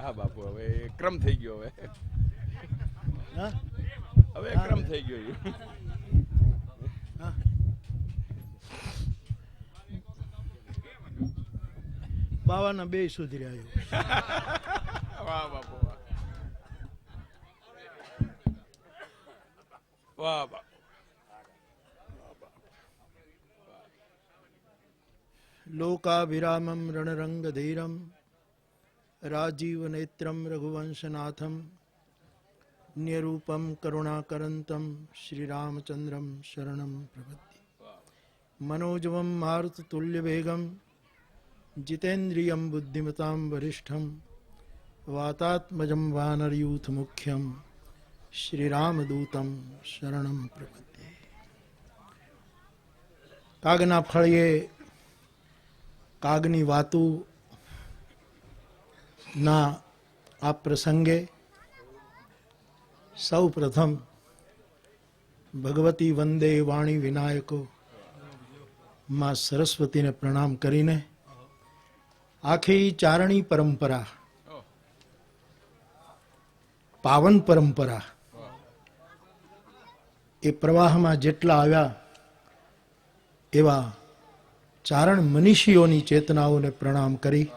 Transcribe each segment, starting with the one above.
હા બાપુ, હવે ક્રમ થઈ ગયો. હવે ક્રમ થઈ ગયો. બાવાના બે સુધર્યા. વાહ બાપુ, વાહ વાહ બાપુ. લોકાભિરામમ રણરંગધીરમ રાજીવ નેત્રમ રઘુવંશનાથમ ન્યરૂપમ કરુણાકરંતમ શ્રીરામચંદ્રમ શરણમ પ્રપદ્યે. મનોજવમ મારુતતુલ્યવેગમ જીતેન્દ્રિયમ બુદ્ધિમતામ વરિષ્ઠમ વાતાત્મજમ વાનરયુથ મુખ્યમ શ્રીરામદૂતમ શરણમ પ્રપદ્યે. કાગના ફળિયે કાગની વાતો ના આ પ્રસંગે સૌ પ્રથમ ભગવતી વંદે વાણી વિનાયકો માં સરસ્વતીને પ્રણામ કરીને આખી ચારણી પરંપરા, પાવન પરંપરા, એ પ્રવાહમાં જેટલા આવ્યા એવા ચારણ મનીષીઓની ચેતનાઓને પ્રણામ કરી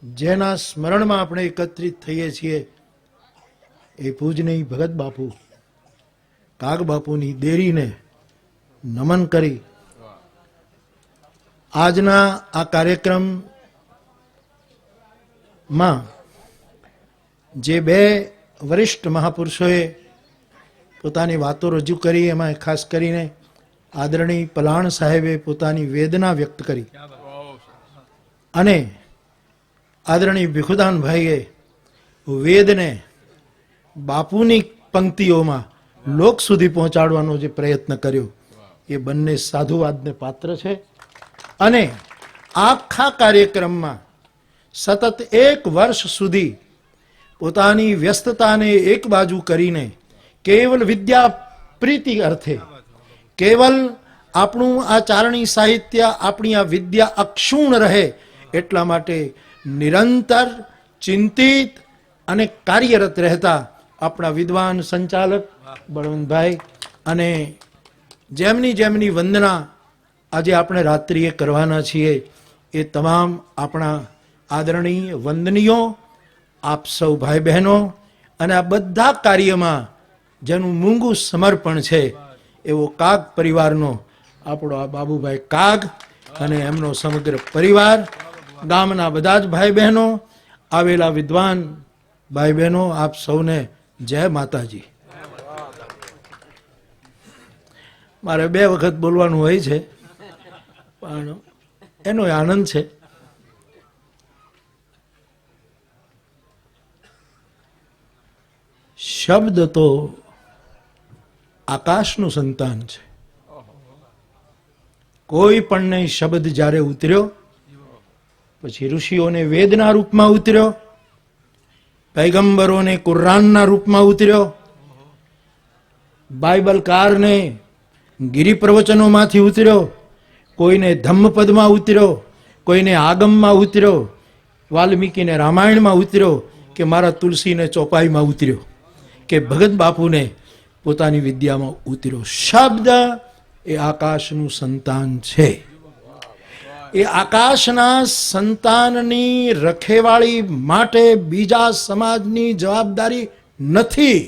જેના સ્મરણમાં આપણે એકત્રિત થઈએ છીએ એ પૂજનીય ભગત બાપુ કાગ બાપુની દેરીને નમન કરી આજના આ કાર્યક્રમમાં જે બે વરિષ્ઠ મહાપુરુષોએ પોતાની વાતો રજૂ કરી એમાં ખાસ કરીને આદરણીય પલાણ સાહેબે પોતાની વેદના વ્યક્ત કરી અને આદરણીય ભીખુદાનભાઈએ વેદને બાપુની પંક્તિઓમાં લોક સુધી પહોંચાડવાનો જે પ્રયત્ન કર્યો એ બંને સાધુવાદને પાત્ર છે. અને આખા કાર્યક્રમમાં સતત 1 વર્ષ સુધી પોતાની વ્યસ્તતાને એક બાજુ કરીને કેવલ વિદ્યા પ્રીતિ અર્થે, કેવલ આપણું આ ચારણી સાહિત્ય, આપણી આ વિદ્યા અક્ષુણ રહે એટલા માટે નિરંતર ચિંતિત અને કાર્યરત રહેતા આપણા વિદ્વાન સંચાલક બળવંતભાઈ અને જેમની જેમની વંદના આજે આપણે રાત્રિએ કરવાના છીએ એ તમામ આપણા આદરણીય વંદનીયો, આપ સૌ ભાઈ બહેનો અને આ બધા કાર્યમાં જેનું મૂંગું સમર્પણ છે એવો કાગ પરિવારનો આપણો આ બાબુભાઈ કાગ અને એમનો સમગ્ર પરિવાર, ગામના બધા જ ભાઈ બહેનો, આવેલા વિદ્વાન ભાઈ બહેનો, આપ સૌને જય માતાજી. મારે 2 વખત બોલવાનું હોય છે પણ એનો આનંદ છે. શબ્દ તો આકાશનું સંતાન છે. કોઈ પણ શબ્દ જ્યારે ઉતર્યો પછી ઋષિઓને વેદના રૂપમાં ઉતર્યો, પૈગંબરોને કુરાનના રૂપમાં ઉતર્યો, બાઇબલકારને ગિરિ પ્રવચનોમાંથી ઉતર્યો, કોઈને ધમ્મપદમાં ઉતર્યો, કોઈને આગમમાં ઉતર્યો, વાલ્મીકીને રામાયણમાં ઉતર્યો કે મારા તુલસીને ચોપાઈમાં ઉતર્યો કે ભગત બાપુને પોતાની વિદ્યામાં ઉતર્યો. શબ્દ એ આકાશનું સંતાન છે. એ આકાશના સંતાનની રખેવાળી માટે બીજા સમાજની જવાબદારી નથી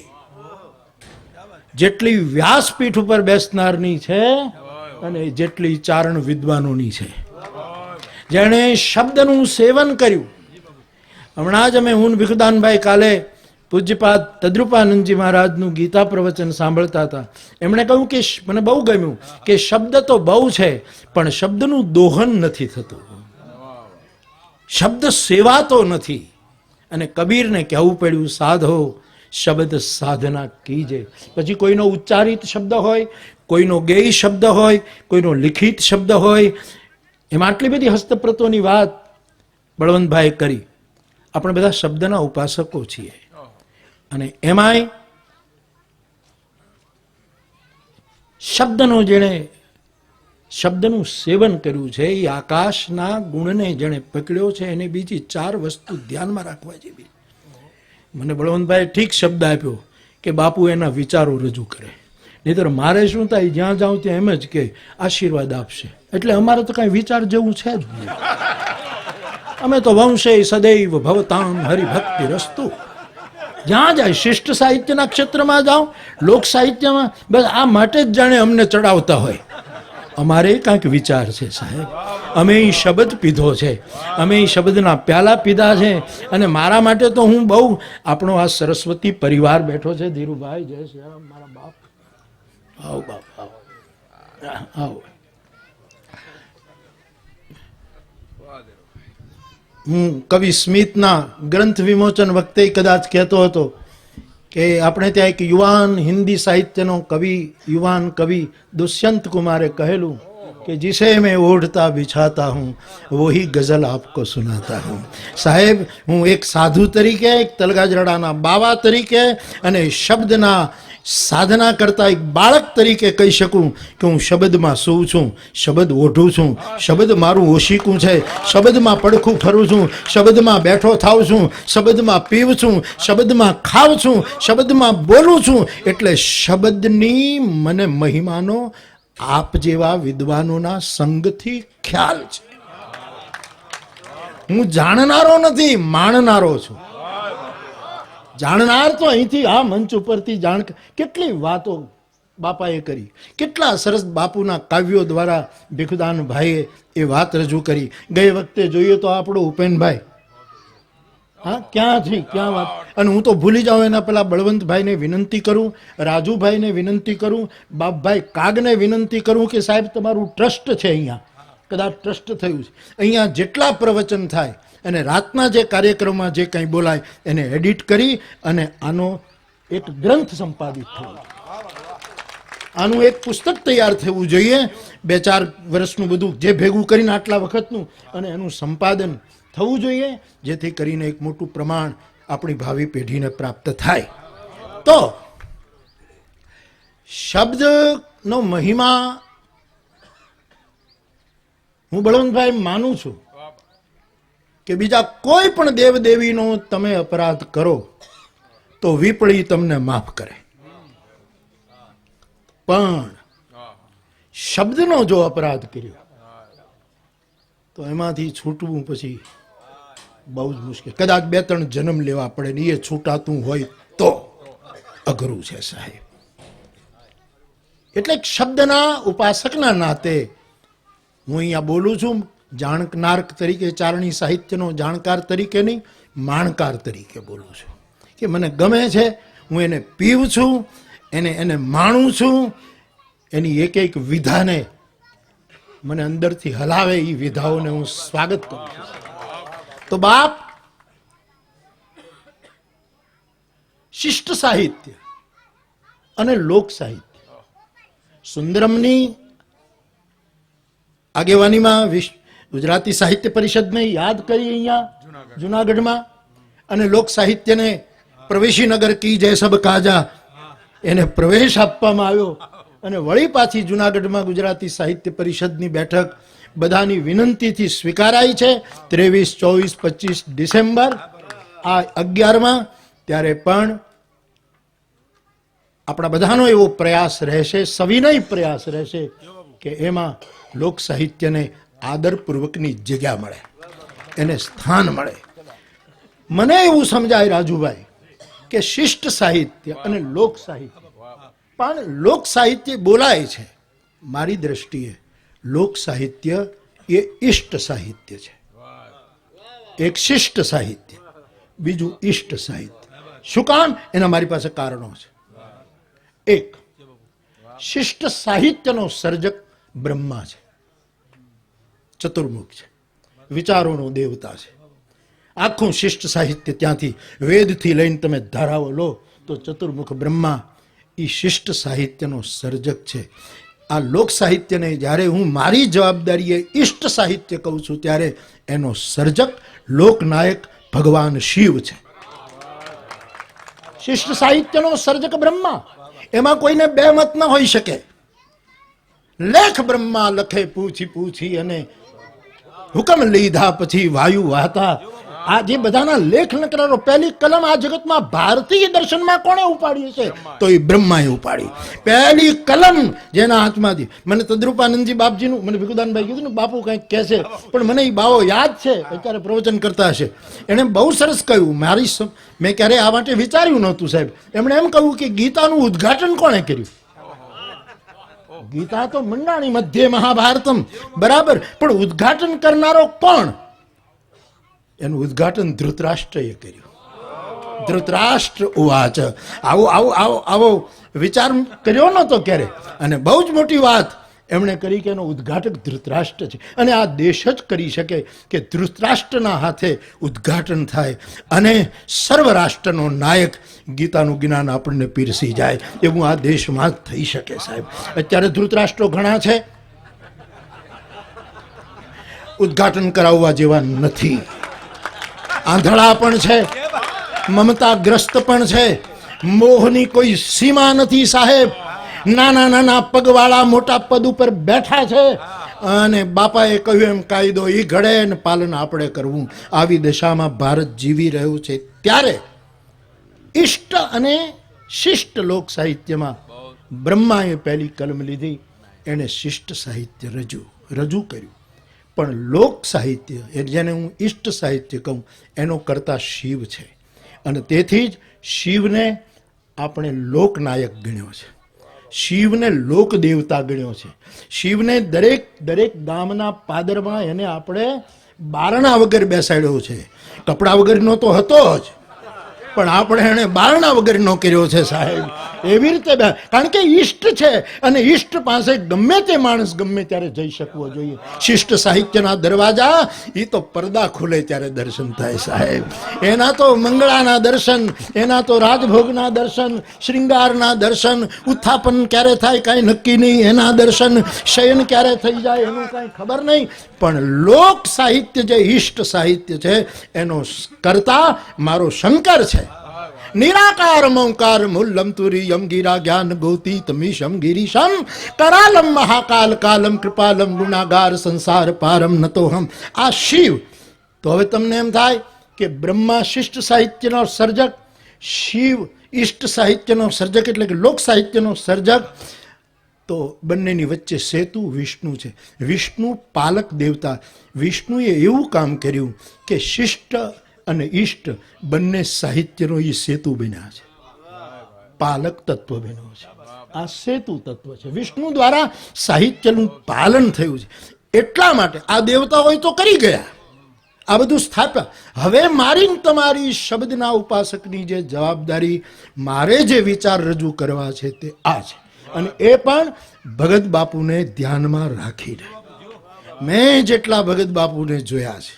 જેટલી વ્યાસપીઠ ઉપર બેસનારની છે અને જેટલી ચારણ વિદ્વાનોની છે. જેણે શબ્દનું સેવન કર્યું. હમણાં જ અમે હું ભીખુદાનભાઈ કાલે પૂજ્યપાદ તદ્રુપાનંદજી મહારાજનું ગીતા પ્રવચન સાંભળતા હતા. એમણે કહ્યું કે મને બહુ ગમ્યું કે શબ્દ તો બહુ છે પણ શબ્દનું દોહન નથી થતું, શબ્દ સેવાતો નથી. અને કબીરને કહેવું પડ્યું સાધો શબ્દ સાધના કીજે. પછી કોઈનો ઉચ્ચારિત શબ્દ હોય, કોઈનો ગેય શબ્દ હોય, કોઈનો લિખિત શબ્દ હોય, એમાં આટલી બધી હસ્તપ્રતોની વાત બળવંતભાઈ કરી. આપણે બધા શબ્દના ઉપાસકો છીએ અને એમાંય શબ્દનો જેણે શબ્દનું સેવન કર્યું છે એ આકાશના ગુણને જેણે પકડ્યો છે એને બીજી 4 વસ્તુ ધ્યાનમાં રાખવા જેવી. મને બળવંતભાઈ ઠીક શબ્દ આપ્યો કે બાપુ એના વિચારો રજૂ કરે, નહીંતર મારે શું થાય, જ્યાં જાઉં ત્યાં એમ જ કે આશીર્વાદ આપશે, એટલે અમારે તો કાંઈ વિચાર જેવું છે જ નહીં. અમે તો વંશે સદૈવ ભવતામ હરિભક્તિ રસ્તુ. જ્યાં જાય શિષ્ટ સાહિત્યના ક્ષેત્રમાં જાઓ, લોક સાહિત્યમાં, બસ આ માટે જ જાણે અમને ચડાવતા હોય. અમારે કાંઈક વિચાર છે સાહેબ, અમે એ શબ્દ પીધો છે, અમે એ શબ્દના પ્યાલા પીધા છે. અને મારા માટે તો હું બહુ, આપણો આ સરસ્વતી પરિવાર બેઠો છે, ધીરુભાઈ, જય શ્રી રામ, મારા બાપ, આવો બાપ, આવો આવો. હું કવિ સ્મિતના ગ્રંથ વિમોચન વખતે કદાચ કહેતો હતો કે આપણે ત્યાં એક યુવાન હિન્દી સાહિત્યનો કવિ, યુવાન કવિ દુષ્યંત કુમારે કહેલું કે जिसे मैं ओढ़ता बिछाता हूँ वही गजल आपको सुनाता हूँ. સાહેબ, હું એક સાધુ તરીકે, એક તલગાજરડાના બાવા તરીકે અને શબ્દના સાધના કરતા એક બાળક તરીકે કહી શકું કે હું શબ્દમાં સૂવું છું, શબ્દ ઓઢું છું, શબ્દ મારું ઓશીકું છે, શબ્દમાં પડખું ફરું છું, શબ્દમાં બેઠો થાઉં છું, શબ્દમાં પીવું છું, શબ્દમાં ખાઉં છું, શબ્દમાં બોલું છું. એટલે શબ્દની મને મહિમાનો આપ જેવા વિદ્વાનોના સંગથી ખ્યાલ છે. હું જાણનારો નથી, માણનારો છું. જાણનાર તો અહીંથી આ મંચ ઉપરથી જાણ, કેટલી વાતો બાપાએ કરી, કેટલા સરસ બાપુના કાવ્યો દ્વારા ભીખુદાન ભાઈએ એ વાત રજૂ કરી. ગઈ વખતે જોઈએ તો આપણો ઉપેનભાઈ, હા, ક્યાંથી ક્યાં વાત. અને હું તો ભૂલી જાઉં એના પેલા બળવંતભાઈને વિનંતી કરું, રાજુભાઈને વિનંતી કરું, બાપભાઈ કાગને વિનંતી કરું કે સાહેબ તમારું ટ્રસ્ટ છે અહીંયા, કદાચ ટ્રસ્ટ થયું છે, અહીંયા જેટલા પ્રવચન થાય અને રાતના જે કાર્યક્રમમાં જે કંઈ બોલાય એને એડિટ કરી અને આનો એક ગ્રંથ સંપાદિત થયો, આનું એક પુસ્તક તૈયાર થવું જોઈએ. 2-4 વર્ષનું બધું જે ભેગું કરીને આટલા વખતનું, અને એનું સંપાદન થવું જોઈએ, જેથી કરીને એક મોટું પ્રમાણ આપણી ભાવિ પેઢીને પ્રાપ્ત થાય. તો શબ્દનો મહિમા હું બળવંતભાઈ માનું છું કે બીજા કોઈ પણ દેવદેવીનો તમે અપરાધ કરો તો વિપળી તમને માફ કરે, પણ શબ્દનો જો અપરાધ કર્યો તો એમાંથી છૂટવું પછી બહુ જ મુશ્કેલ. કદાચ 2-3 જન્મ લેવા પડે ને એ છૂટાતું હોય તો અઘરું છે સાહેબ. એટલે શબ્દના ઉપાસકના નાતે હું અહીંયા બોલું છું, જાણનાર તરીકે, ચારણી સાહિત્યનો જાણકાર તરીકે નહીં, માણકાર તરીકે બોલું છું કે મને ગમે છે, હું એને પીવું છું, એને માણું છું, એની એક એક વિધાને મને અંદરથી હલાવે એ વિધાઓને હું સ્વાગત કરું છું. તો બાપ, શિષ્ટ સાહિત્ય અને લોક સાહિત્ય, સુંદરમની આગેવાનીમાં ગુજરાતી સાહિત્ય પરિષદને યાદ કરી અહીંયા જુનાગઢમાં, અને લોક સાહિત્યને પ્રવેશી નગર કી જય સબ કાજા એને પ્રવેશ આપવામાં આવ્યો. અને વળી પાછી જુનાગઢમાં ગુજરાતી સાહિત્ય પરિષદની બેઠક બધાની વિનંતીથી સ્વીકારાઈ છે 23, 24, 25 ડિસેમ્બર આ 11માં. ત્યારે પણ આપણા બધાનો એવો પ્રયાસ રહેશે, સવિનય પ્રયાસ રહેશે કે એમાં લોક સાહિત્યને આદરપૂર્વકની જગ્યા મળે, એને સ્થાન મળે. મને એવું સમજાય રાજુભાઈ કે શિષ્ટ સાહિત્ય અને લોક સાહિત્ય, પણ લોક સાહિત્ય બોલાય છે, મારી દ્રષ્ટિએ લોક સાહિત્ય એ ઇષ્ટ સાહિત્ય છે. એક શિષ્ટ સાહિત્ય, બીજું ઇષ્ટ સાહિત્ય. શું કામ? એના મારી પાસે કારણો છે. એક, શિષ્ટ સાહિત્યનો સર્જક બ્રહ્મા છે, ચતુર્મુખ છે, વિચારોનો દેવતા છે. આખું શિષ્ટ સાહિત્ય ત્યાંથી વેદથી લઈને તમે ધારાઓ લો તો ચતુર્મુખ બ્રહ્મા એ શિષ્ટ સાહિત્યનો સર્જક છે. આ લોક સાહિત્યને જ્યારે હું મારી જવાબદારીએ ઇષ્ટ સાહિત્ય કહું છું ત્યારે એનો સર્જક લોકનાયક ભગવાન શિવ છે. શિષ્ટ સાહિત્યનો સર્જક બ્રહ્મા, એમાં કોઈને બે મત ન હોઈ શકે. લેખ બ્રહ્મા લખે પૂછી પૂછી અને હુકમ લીધા પછી વાયુ વાતા. આ જે બધાના લેખ નકરારો પહેલી કલમ આ જગતમાં ભારતીય દર્શનમાં કોણે ઉપાડી છે? તો એ બ્રહ્માએ ઉપાડી. પહેલી કલમ જેના હાથમાંથી. મને તદ્રુપાનંદજી બાપજીનું, મને ભીખુદાનભાઈ કીધું ને બાપુ કંઈક કહેશે, પણ મને એ બાવો યાદ છે, અત્યારે પ્રવચન કરતા હશે. એણે બહુ સરસ કહ્યું. મેં ક્યારે આ માટે વિચાર્યું નહોતું સાહેબ. એમણે એમ કહ્યું કે ગીતાનું ઉદ્ઘાટન કોણે કર્યું? ગીતા તો મંડાણી મધ્ય મહાભારતમ, બરાબર, પણ ઉદ્ઘાટન કરનારો કોણ? એનું ઉદ્ઘાટન ધૃતરાષ્ટ્રએ કર્યું. ધૃતરાષ્ટ્ર ઉવાચ. આવો વિચાર કર્યો નતો ક્યારે. અને બહુ જ મોટી વાત એમણે કરી કે એનો ઉદ્ઘાટક ધૃતરાષ્ટ્ર છે. અને આ દેશ જ કરી શકે કે ધૃતરાષ્ટ્રના હાથે ઉદ્ઘાટન થાય અને સર્વ રાષ્ટ્રનો નાયક ગીતાનું જ્ઞાન આપણને પીરસી જાય એવું આ દેશમાં જ થઈ શકે સાહેબ. અત્યારે ધૃતરાષ્ટ્રો ઘણા છે, ઉદ્ઘાટન કરાવવા જેવા નથી. આંધળા પણ છે, મમતાગ્રસ્ત પણ છે, મોહની કોઈ સીમા નથી સાહેબ. નાના નાના પગવાળા મોટા પદ ઉપર બેઠા છે અને બાપાએ કહ્યું એમ કાયદો એ ઘડે ને પાલન આપણે કરવું. આવી દશામાં ભારત જીવી રહ્યું છે. ત્યારે ઇષ્ટ અને શિષ્ટ લોક સાહિત્યમાં બ્રહ્માએ પહેલી કલમ લીધી. એણે શિષ્ટ સાહિત્ય રજૂ કર્યું. પણ લોક સાહિત્ય, જેને હું ઇષ્ટ સાહિત્ય કહું, એનો કરતા શિવ છે. અને તેથી જ શિવને આપણે લોકનાયક ગણ્યો છે, શિવને લોક દેવતા ગણ્યો છે. શિવને દરેક ગામના પાદરમાં એને આપણે બારણા વગર બેસાડ્યો છે. કપડા વગરનો તો હતો જ, પણ આપણે એને બારણા વગરનો કર્યો છે સાહેબ. એવી રીતે કારણ કે ઈષ્ટ છે અને ઈષ્ટ પાસે ગમે તે માણસ ગમે ત્યારે જઈ શકવો જોઈએ. શિષ્ટ સાહિત્યના દરવાજા એ તો પડદા ખુલે ત્યારે દર્શન થાય સાહેબ. એના તો મંગળાના દર્શન, એના તો રાજભોગના દર્શન, શ્રૃંગારના દર્શન, ઉત્થાપન ક્યારે થાય કાંઈ નક્કી નહીં, એના દર્શન, શયન ક્યારે થઈ જાય એનું કાંઈ ખબર નહીં. પણ લોક સાહિત્ય જે ઈષ્ટ સાહિત્ય છે એનો કરતા મારો શંકર છે. નિરાકાર ઓંકાર મૂલમ તુરીયમ ગિરા જ્ઞાન ગોતીત મીશમ ગિરીશમ કરાલમ મહાકાલ કાલમ કૃપાલમ ગુણાગાર સંસાર પારમ નતોહમ. આ શિવ. તો હવે તમને એમ થાય કે બ્રહ્મા શિષ્ટ સાહિત્યનો સર્જક, શિવ ઇષ્ટ સાહિત્યનો સર્જક એટલે કે લોક સાહિત્યનો સર્જક. તો બંનેની વચ્ચે સેતુ વિષ્ણુ છે. વિષ્ણુ પાલક દેવતા. વિષ્ણુએ એવું કામ કર્યું કે શિષ્ટ અને ઈષ્ટ બંને સાહિત્યનો એ સેતુ બન્યા છે, પાલક તત્વ બન્યો છે. આ સેતુ તત્વ છે. વિષ્ણુ દ્વારા સાહિત્યનું પાલન થયું છે. એટલા માટે આ દેવતાઓ તો કરી ગયા, આ બધું સ્થાપ્યા. હવે મારી તમારી શબ્દના ઉપાસકની જે જવાબદારી, મારે જે વિચાર રજૂ કરવા છે તે આ છે. અને એ પણ ભગત બાપુને ધ્યાનમાં રાખીને. મેં જેટલા ભગત બાપુને જોયા છે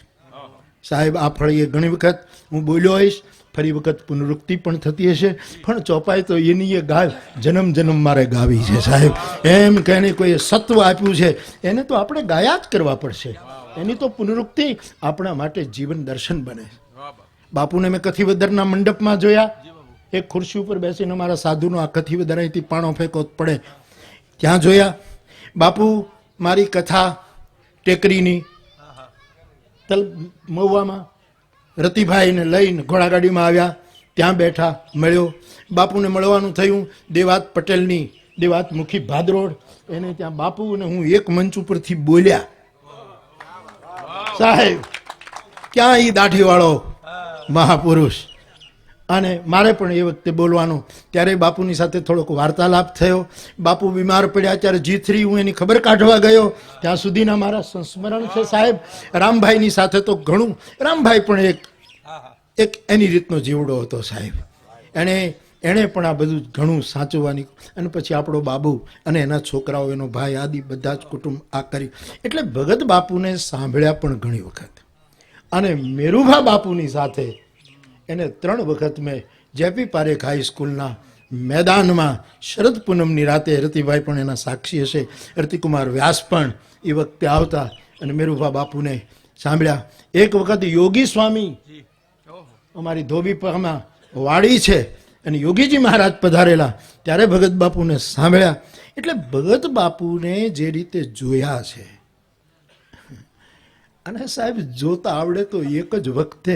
સાહેબ, આ ફળીએ ઘણી વખત હું બોલ્યો હોઈશ, ફરી વખત પુનરુક્તિ પણ થતી હશે, પણ ચોપાઈ તો એની એ ગાય જન્મ મારે ગાવી છે સાહેબ. એમ કહીને કોઈ સત્વ આપ્યું છે એને તો આપણે ગાયા જ કરવા પડશે. એની તો પુનરુક્તિ આપણા માટે જીવન દર્શન બને. બાપુને મેં કથિવદરના મંડપમાં જોયા. એક ખુરશી ઉપર બેસીને મારા સાધુનો આ કથિવદર અહીંથી પાણો ફેંકો પડે ત્યાં જોયા. બાપુ મારી કથા ટેકરીની મહુવામાં રતિભાઈને લઈને ઘોડાગાડીમાં આવ્યા, ત્યાં બેઠા, મળ્યો. બાપુને મળવાનું થયું. દેવાત પટેલની દેવાત મુખી ભાદરોડ, એને ત્યાં બાપુ અને હું એક મંચ ઉપરથી બોલ્યા સાહેબ. ક્યાં એ દાઢીવાળો મહાપુરુષ. અને મારે પણ એ વખતે બોલવાનું. ત્યારે બાપુની સાથે થોડોક વાર્તાલાપ થયો. બાપુ બીમાર પડ્યા ત્યારે G3 હું એની ખબર કાઢવા ગયો. ત્યાં સુધીના મારા સંસ્મરણ છે સાહેબ. રામભાઈની સાથે તો ઘણું. રામભાઈ પણ એક એની રીતનો જીવડો હતો સાહેબ. એણે પણ આ બધું ઘણું સાચવવાની. અને પછી આપણો બાબુ અને એના છોકરાઓ, એનો ભાઈ આદિ બધા જ કુટુંબ આ કરી. એટલે ભગત બાપુને સાંભળ્યા પણ ઘણી વખત. અને મેરુભા બાપુની સાથે એને 3 વખત મેં જેપી પારેખ હાઈસ્કૂલના મેદાનમાં શરદ પૂનમની રાતે, રતિભાઈ પણ એના સાક્ષી હશે, રતિકુમાર વ્યાસ પણ એ વખતે આવતા અને મેરુભા બાપુને સાંભળ્યા. એક વખત યોગી સ્વામી, અમારી ધોબીપામાં વાડી છે અને યોગીજી મહારાજ પધારેલા, ત્યારે ભગત બાપુને સાંભળ્યા. એટલે ભગત બાપુને જે રીતે જોયા છે, અને સાહેબ જોતા આવડે તો એક જ વખતે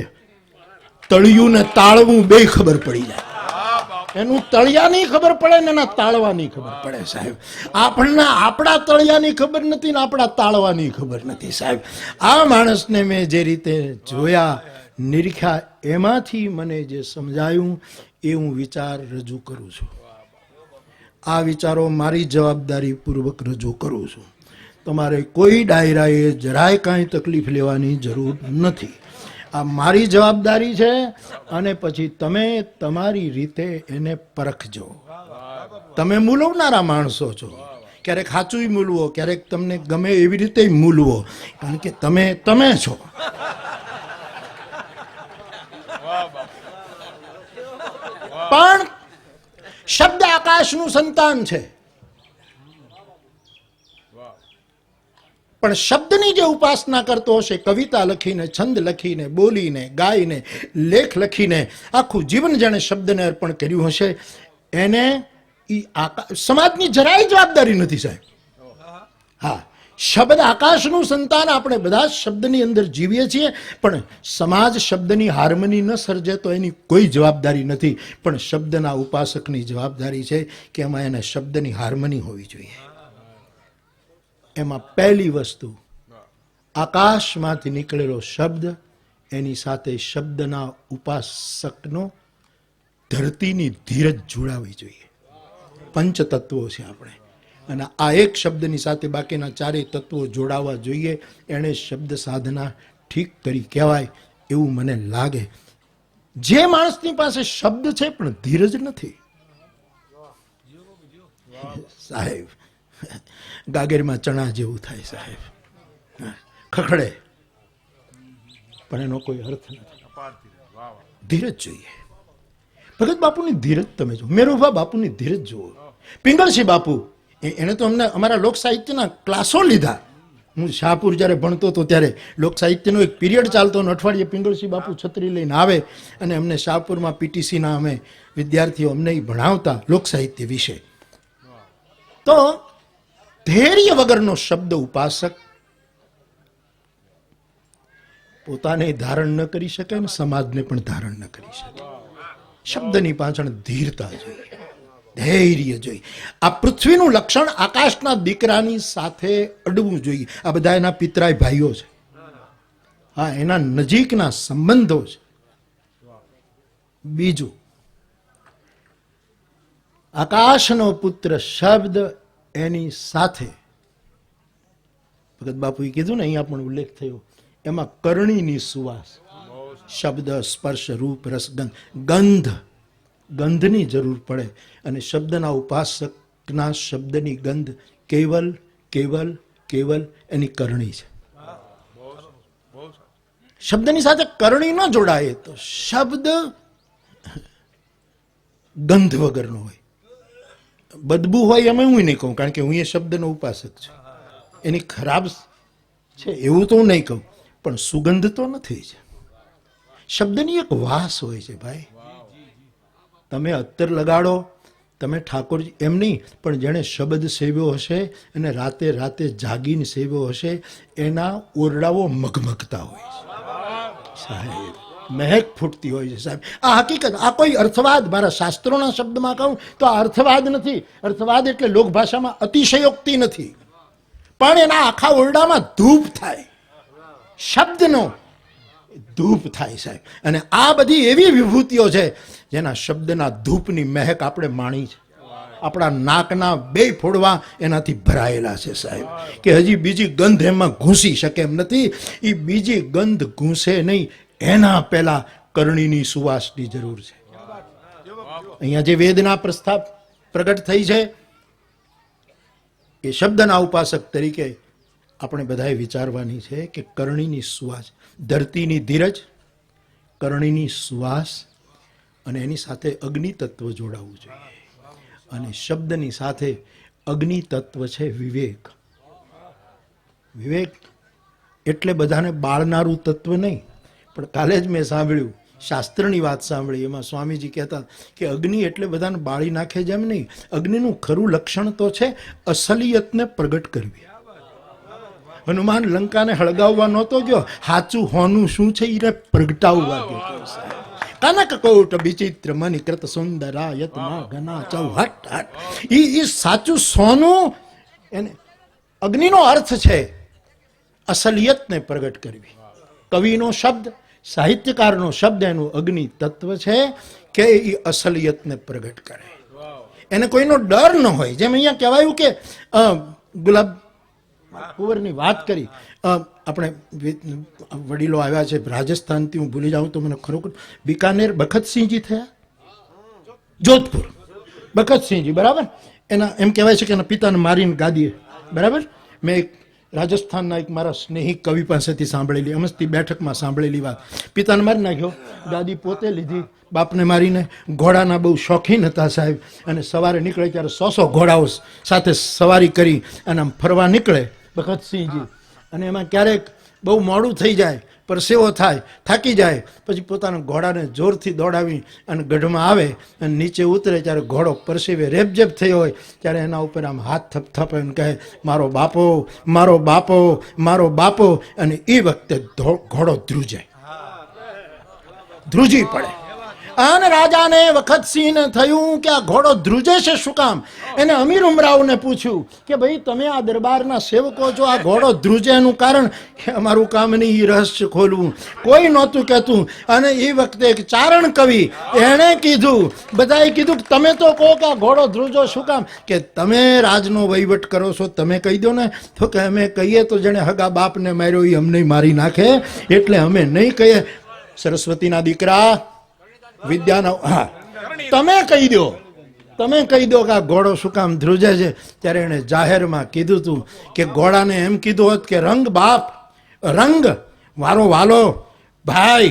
તળિયું ને તાળવું બે ખબર પડી જાય. એનું તળિયાની ખબર પડે ને એના તાળવાની ખબર પડે સાહેબ. આપણને આપણા તળિયાની ખબર નથી ને આપણા તાળવાની ખબર નથી સાહેબ. આ માણસને મેં જે રીતે જોયા, નિરીખ્યા, એમાંથી મને જે સમજાયું એ હું વિચાર રજૂ કરું છું. આ વિચારો મારી જવાબદારી પૂર્વક રજૂ કરું છું. તમારે કોઈ ડાયરાએ જરાય કાંઈ તકલીફ લેવાની જરૂર નથી. આ મારી જવાબદારી છે, અને પછી તમે તમારી રીતે એને પરખજો. તમે મૂલવનારા માણસો છો. ક્યારેક સાચું મૂલવો, ક્યારેક તમને ગમે એવી રીતે મૂલવો, કારણ કે તમે તમે છો. પણ શબ્દ આકાશનું સંતાન છે. પણ શબ્દની જે ઉપાસના કરતો હશે, કવિતા લખીને, છંદ લખીને, બોલીને, ગાઈને, લેખ લખીને, આખું જીવન જેણે શબ્દને અર્પણ કર્યું હશે, એને સમાજની જરાય જવાબદારી નથી સાહેબ. હા, શબ્દ આકાશનું સંતાન. આપણે બધા શબ્દની અંદર જીવીએ છીએ, પણ સમાજ શબ્દની હાર્મની ન સર્જે તો એની કોઈ જવાબદારી નથી. પણ શબ્દના ઉપાસકની જવાબદારી છે કે એમાં એને શબ્દની હાર્મની હોવી જોઈએ. એમાં પહેલી વસ્તુ, આકાશમાંથી નીકળેલો શબ્દ, એની સાથે શબ્દના ઉપાસકનો ધરતીની ધીરજ જોડાવી જોઈએ. પંચતત્વો છે આપણે, અને આ એક શબ્દની સાથે બાકીના ચારેય તત્વો જોડાવા જોઈએ. એણે શબ્દ સાધના ઠીક કરી કહેવાય એવું મને લાગે. જે માણસની પાસે શબ્દ છે પણ ધીરજ નથી સાહેબ, ગાગરમાં ચણા જેવું થાય સાહેબ. ખખડે પણ એનો કોઈ અર્થ નથી. ધીરજ જોઈએ. ભગત બાપુની ધીરજ તમે જુઓ, મેરુભા બાપુની ધીરજ જુઓ, પિંગળસિંહ બાપુ, એને તો અમને અમારા લોક સાહિત્યના ક્લાસો લીધા. હું શાહપુર જ્યારે ભણતો હતો ત્યારે લોક સાહિત્યનો એક પીરિયડ ચાલતો, અઠવાડિયે પિંગળસિંહ બાપુ છત્રી લઈને આવે અને અમને શાહપુરમાં પીટીસીના અમે વિદ્યાર્થીઓ અમને ભણાવતા લોક સાહિત્ય વિશે. તો ધૈર્ય વગરનો શબ્દ ઉપાસક પોતાને ધારણ ન કરી શકે અને સમાજને પણ ધારણ ન કરી શકે. શબ્દની પાછળ ધીરતા જોઈએ, ધૈર્ય જોઈએ. આ પૃથ્વીનું લક્ષણ આકાશના દીકરાની સાથે અડવું જોઈએ. આ બધા એના પિતરાય ભાઈઓ છે. હા, એના નજીકના સંબંધો છે. બીજું, આકાશનો પુત્ર શબ્દ, એની સાથે ભગત બાપુએ કીધું ને, અહીંયા પણ ઉલ્લેખ થયો, એમાં કરણીની સુવાસ, શબ્દ, સ્પર્શ, રૂપ, રસ, ગંધ, ગંધની જરૂર પડે. અને શબ્દના ઉપાસકના શબ્દની ગંધ કેવલ કેવલ કેવલ એની કરણી છે. શબ્દની સાથે કરણી ન જોડાય તો શબ્દ ગંધ વગરનો હોય. બદબુ હોય એમ હું નહીં કહું, કારણ કે હું એ શબ્દનો ઉપાસક છું. એની ખરાબ છે એવું તો હું નહીં કહું, પણ સુગંધ તો નથી જ. શબ્દની એક વાસ હોય છે ભાઈ. તમે અત્તર લગાડો, તમે ઠાકોરજી એમ નહીં, પણ જેણે શબ્દ સેવ્યો હશે અને રાતે રાતે જાગીને સેવ્યો હશે, એના ઓરડાઓ મગમગતા હોય છે સાહેબ, મહેક ફૂટતી હોય છે સાહેબ. આ હકીકત, આ કોઈ અર્થવાદ, મારા શાસ્ત્રોના શબ્દમાં કહું તો આ અર્થવાદ નથી. અર્થવાદ એટલે લોક ભાષામાં અતિશયોક્તિ નથી, પણ એના આખા ઓરડામાં ધૂપ થાય, શબ્દનો ધૂપ થાય સાહેબ. અને આ બધી એવી વિભૂતિઓ છે જેના શબ્દના ધૂપની મહેક આપણે માણી છે. આપણા નાકના બે ફોડવા એનાથી ભરાયેલા છે સાહેબ, કે હજી બીજી ગંધ એમાં ઘૂસી શકે એમ નથી. એ બીજી ગંધ ઘૂસે નહીં, એના પહેલા કરણીની સુવાસની જરૂર છે. અહીંયા જે વેદના પ્રસ્થાપ પ્રગટ થઈ છે, એ શબ્દના ઉપાસક તરીકે આપણે બધાએ વિચારવાની છે કે કરણીની સુવાસ, ધરતીની ધીરજ, કરણીની સુવાસ, અને એની સાથે અગ્નિ તત્વ જોડાવવું જોઈએ. અને શબ્દની સાથે અગ્નિ તત્વ છે વિવેક. વિવેક એટલે બધાને બાળનારું તત્વ નહીં, પણ કાલે જ મેં સાંભળ્યું શાસ્ત્રની વાત સાંભળી, એમાં સ્વામીજી કહેતા કે અગ્નિ એટલે બધાને બાળી નાખે જેમ નહીં, અગ્નિનું ખરું લક્ષણ તો છે અસલિયતને પ્રગટ કરવી. હનુમાન લંકાને હળગાવવા નહોતો ગયો, સાચું હોનું શું છે એને પ્રગટાવવા ગયો. કનક કોટ વિચિત્ર મની કૃત સુંદરાયત માં ઘના ચૌહટ હટ. ઈ સાચું સોનું એને અગ્નિનો અર્થ છે અસલિયતને પ્રગટ કરવી. કવિનો શબ્દ, સાહિત્યકારનો શબ્દ એનું અગ્નિ તત્વ છે કે એ અસલિયતને પ્રગટ કરે, એને કોઈનો ડર ન હોય. જેમ અહીંયા કહેવાયું કે ગુલાબ કુંવરની વાત કરી, આપણે વડીલો આવ્યા છે રાજસ્થાનથી, હું ભૂલી જાઉં તો મને ખરોખર, બિકાનેર બખતસિંહજી થયા, જોધપુર બખતસિંહજી, બરાબર. એના એમ કહેવાય છે કે એના પિતાને મારીને ગાદીએ, બરાબર. મેં એક રાજસ્થાનના એક મારા સ્નેહી કવિ પાસેથી સાંભળેલી, અમસ્તી બેઠકમાં સાંભળેલી વાત. પિતાને મારી નાખ્યો, ગાદી પોતે લીધી, બાપને મારીને. ઘોડાના બહુ શોખીન હતા સાહેબ, અને સવારે નીકળે ત્યારે 100 ઘોડાઓ સાથે સવારી કરી અને આમ ફરવા નીકળે ભગતસિંહજી. અને એમાં ક્યારેક બહુ મોડું થઈ જાય, પરસેવો થાય, થાકી જાય, પછી પોતાના ઘોડાને જોરથી દોડાવી અને ગઢમાં આવે અને નીચે ઉતરે ત્યારે ઘોડો પરસેવે રેબજેબ થયો હોય ત્યારે એના ઉપર આમ હાથ થપથપે અને કહે મારો બાપો, મારો બાપો, મારો બાપો. અને એ વખતે ઘોડો ધ્રુજી પડે. અને રાજાને વખતસિંહને થયું કે આ ઘોડો ધ્રુજે છે શું કામ? એને અમીર ઉમરાવને પૂછ્યું કે ભાઈ તમે આ દરબારના સેવકો છો, આ ઘોડો ધ્રુજે એનું કારણ? કે અમારું કામ નહીં એ રહસ્ય ખોલવું. કોઈ નહોતું કહેતું. અને એ વખતે એક ચારણ કવિ એણે કીધું, બધાએ કીધું કે તમે તો કહો કે આ ઘોડો ધ્રુજો શું કામ? કે તમે રાજનો વહીવટ કરો છો, તમે કહી દો ને. તો કે અમે કહીએ તો જેણે હગા બાપને માર્યો એ અમને મારી નાખે, એટલે અમે નહીં કહીએ. સરસ્વતીના દીકરા વિદ્યાનો, હા, તમે કહી દો, તમે કહી દો કે આ ઘોડો શું કામ ધ્રુજે છે. ત્યારે એણે જાહેરમાં કીધું હતું કે ઘોડાને એમ કીધું હોત કે રંગ બાપ, રંગ વારો વાલો, ભાઈ,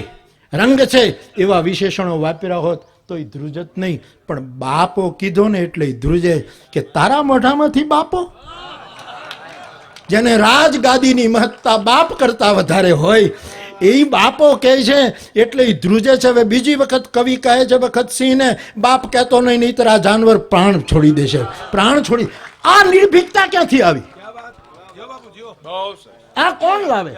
રંગ છે, એવા વિશેષણો વાપર્યા હોત તો એ ધ્રુજત નહીં. પણ બાપો કીધો ને એટલે ધ્રુજે. કે તારા મોઢામાંથી બાપો? જેને રાજગાદીની મહત્તા બાપ કરતા વધારે હોય એ બાપો કહે છે એટલે એ ધ્રુજે છે. હવે બીજી વખત કવિ કહે છે વખતસિંહને, બાપ કહેતો નહીં, નહીંતર આ જાનવર પ્રાણ છોડી દેશે, પ્રાણ છોડી. આ નિર્ભીકતા ક્યાંથી આવી? આ કોણ લાવે?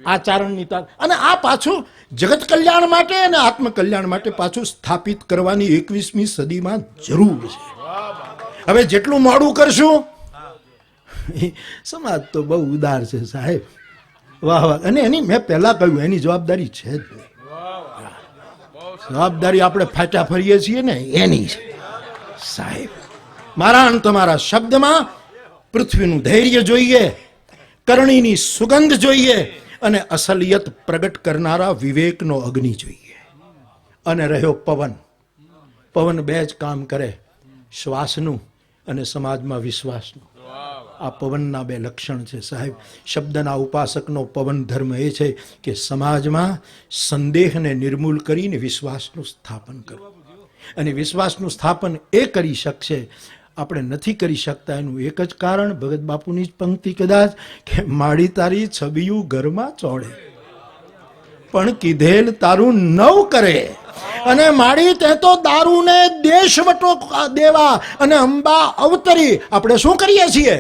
આ ચારણની તાર. અને આ પાછું જગત કલ્યાણ માટે અને આત્મ કલ્યાણ માટે પાછું સ્થાપિત કરવાની 21મી સદીમાં જરૂર છે. હવે જેટલું મોડું કરશું, સમાજ તો બહુ ઉદાર છે સાહેબ. વાહ વાહ. અને એની મેં પહેલા કહ્યું એની જવાબદારી છે જ નહીં. જવાબદારી આપણે ફાટા ફરીએ છીએ ને એની છે સાહેબ. મારા અને તમારા શબ્દમાં પૃથ્વીનું ધૈર્ય જોઈએ, કરણીની સુગંધ જોઈએ, અને અસલિયત પ્રગટ કરનારા વિવેકનો અગ્નિ જોઈએ. અને રહ્યો પવન, પવન બે જ કામ કરે, શ્વાસનું અને સમાજમાં વિશ્વાસનું. આ પવનના બે લક્ષણ છે સાહેબ. શબ્દના ઉપાસકનો પવન ધર્મ એ છે કે સમાજમાં સંદેહને નિર્મૂલ કરીને વિશ્વાસનું સ્થાપન કરવું. અને વિશ્વાસનું સ્થાપન એ કરી શકશે, આપણે નથી કરી શકતા. એનું એક જ કારણ ભગત બાપુની જ પંક્તિ કદાચ, કે માડી તારી છબિયું ઘરમાં ચોડે પણ કીધેલ તારું નવ કરે. અને માડી તે તો દારૂને દેશવટો દેવા અને અંબા અવતરી. આપણે શું કરીએ છીએ?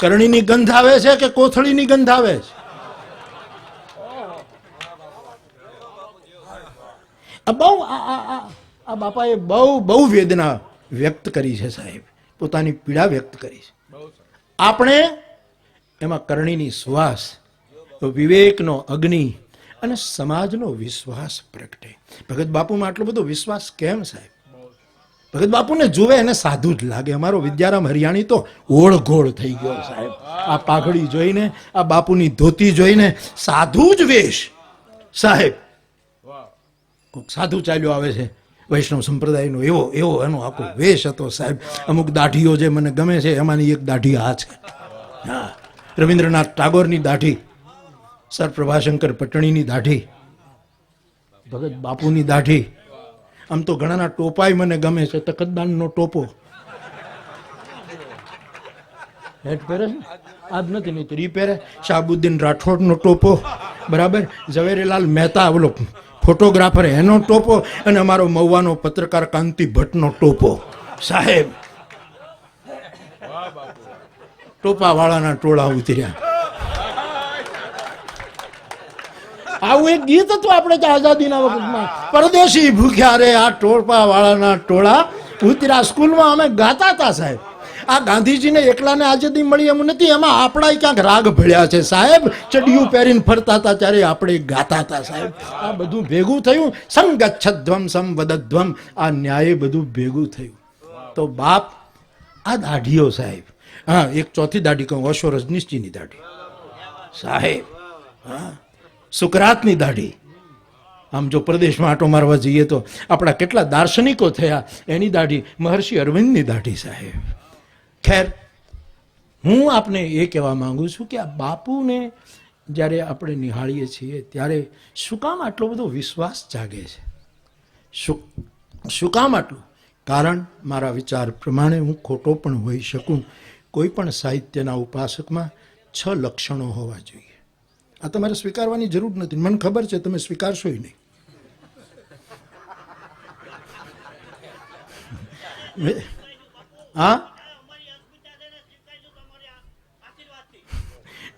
કરણીની ગંધ આવે છે કે કોથળીની ગંધ આવે છે? આ બાપાએ બહુ વેદના વ્યક્ત કરી છે સાહેબ, પોતાની પીડા વ્યક્ત કરી છે. આપણે એમાં કરણીની શ્વાસ, વિવેકનો અગ્નિ અને સમાજનો વિશ્વાસ પ્રગટે. ભગત બાપુમાં આટલો બધો વિશ્વાસ કેમ સાહેબ? ભગત બાપુને જુએ એને સાધુ જ લાગે. અમારો વિદ્યારામ હરિયાણી તો ઓળઘોળ થઈ ગયો સાહેબ. આ પાઘડી જોઈને, આ બાપુની ધોતી જોઈને સાધુ જ વેશ સાહેબ. કોઈક સાધુ ચાલ્યો આવે છે વૈષ્ણવ સંપ્રદાયનો, એવો એવો એનો આખો વેશ હતો સાહેબ. અમુક દાઢીઓ જે મને ગમે છે એમાંની એક દાઢી આ છે. હા, રવિન્દ્રનાથ ટાગોરની દાઢી, સર પ્રભાશંકર પટણીની દાઢી, ભગત બાપુની દાઢી. આમ તો ઘણાના ટોપાય મને ગમે છે. તકતદાનનો ટોપો હેડ પહેરે છે, આજ નથી નહીં તો ઈ પહેરે. શાહબુદ્દીન રાઠોડનો ટોપો, બરાબર, ઝવેરીલાલ મહેતા ઓલો ફોટોગ્રાફર એનો ટોપો, અને અમારો મહુવાનો પત્રકાર કાંતિ ભટ્ટનો ટોપો. સાહેબ ટોપા વાળાના ટોળા ઉતર્યા. આવું એક ગીત હતું આપણે ત્યાં આઝાદીના વખતમાં, પરદેશી ભૂખ્યા રે આ ટોપા વાળાના ટોળા ઉતર્યા. સ્કૂલમાં અમે ગાતા હતા સાહેબ. આ ગાંધીજીને એકલાને આઝાદી મળી એમ નથી, એમાં આપણા ક્યાંક રાગ ભળ્યા છે સાહેબ. ચડિયું પહેરીને ફરતા હતા ત્યારે આપણે ગાતા હતા સાહેબ. આ બધું ભેગું થયું. સંગચ્છધ્વમ સંવદધ્વમ, આ ન્યાય બધું ભેગું થયું. તો બાપ આ દાઢીઓ સાહેબ, હા એક ચોથી દાઢી કહું, ઓશો રજનીશજીની દાઢી સાહેબ, હા સુકરાતની દાઢી. આમ જો પ્રદેશમાં આટો મારવા જઈએ તો આપણા કેટલા દાર્શનિકો થયા, એની દાઢી, મહર્ષિ અરવિંદની દાઢી સાહેબ. ખેર, હું આપને એ કહેવા માંગુ છું કે આ બાપુને જ્યારે આપણે નિહાળીએ છીએ ત્યારે શું કામ આટલો બધો વિશ્વાસ જાગે છે? શું કામ આટલું? કારણ મારા વિચાર પ્રમાણે, હું ખોટો પણ હોઈ શકું, કોઈ પણ સાહિત્યના ઉપાસકમાં 6 લક્ષણો હોવા જોઈએ. આ તમારે સ્વીકારવાની જરૂર નથી, મને ખબર છે તમે સ્વીકારશો નહીં. હા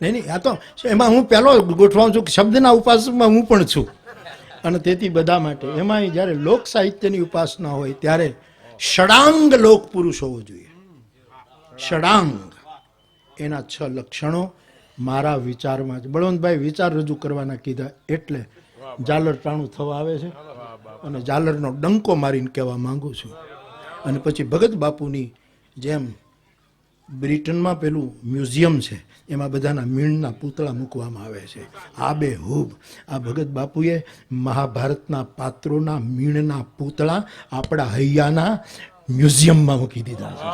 નહીં, આ તો એમાં હું પહેલો ગોઠવાઉં છું કે શબ્દના ઉપાસકમાં હું પણ છું, અને તેથી બધા માટે એમાં જ્યારે લોક સાહિત્યની ઉપાસના હોય ત્યારે ષડાંગ લોક પુરુષ હોવો જોઈએ. ષડાંગ, એના 6 લક્ષણો મારા વિચારમાં જ. બળવંતભાઈ વિચાર રજૂ કરવાના કીધા એટલે ઝાલર ટાણું થવા આવે છે, અને ઝાલરનો ડંકો મારીને કહેવા માંગુ છું. અને પછી ભગત બાપુની જેમ બ્રિટનમાં પેલું મ્યુઝિયમ છે, એમાં બધાના મીણના પૂતળા મૂકવામાં આવે છે. આબેહૂબ આ ભગત બાપુએ મહાભારતના પાત્રોના મીણના પૂતળા આપણા હૈયાના મ્યુઝિયમમાં મૂકી દીધા છે.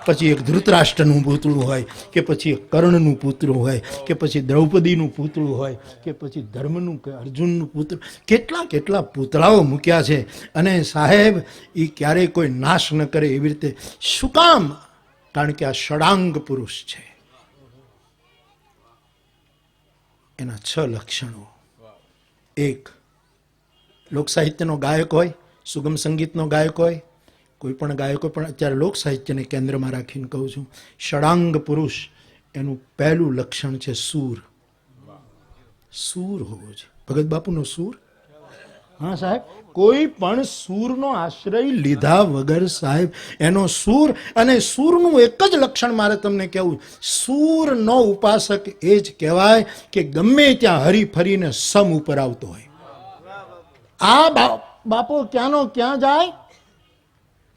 પછી એક ધૃતરાષ્ટ્રનું પૂતળું હોય, કે પછી એક કર્ણનું પૂતળું હોય, કે પછી દ્રૌપદીનું પૂતળું હોય, કે પછી ધર્મનું કે અર્જુનનું પૂતળું, કેટલા કેટલા પૂતળાઓ મૂક્યા છે. અને સાહેબ એ ક્યારેય કોઈ નાશ ન કરે એવી રીતે. શું કામ? કારણ કે આ ષડાંગ પુરુષ છે. એના 6 લક્ષણો. એક, લોક સાહિત્યનો ગાયક હોય, સુગમ સંગીતનો ગાયક હોય, કોઈ પણ ગાયકો, પણ અત્યારે લોક સાહિત્યને કેન્દ્રમાં રાખીને કહું છું, ષડાંગ પુરુષ એનું પહેલું લક્ષણ છે સૂર. સૂર હોવો છે. ભગત બાપુનો સૂર, હા સાહેબ, કોઈ પણ સૂરનો આશ્રય લીધા વગર સાહેબ એનો સૂર. અને સૂરનું એક જ લક્ષણ મારે તમને કહેવું, સૂરનો ઉપાસક એ જ કહેવાય કે ગમે ત્યાં હરી ફરીને સમ ઉપર આવતો હોય. આ બાપો ક્યાંનો ક્યાં જાય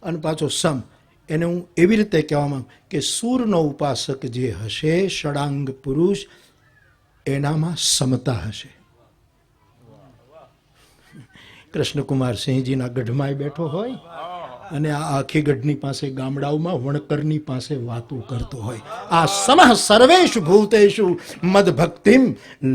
અને પાછો સમ. એને હું એવી રીતે કહેવા માંગુ કે સૂરનો ઉપાસક જે હશે, ષડાંગ પુરુષ, એનામાં સમતા હશે. કૃષ્ણકુમાર સિંહજીના ગઢમાં બેઠો હોય, અને આ આખી ગઢની પાસે ગામડાઓમાં વણકરની પાસે વાતો કરતો હોય. આ સમઃ સર્વેષુ ભૂતેષુ મદ ભક્તિમ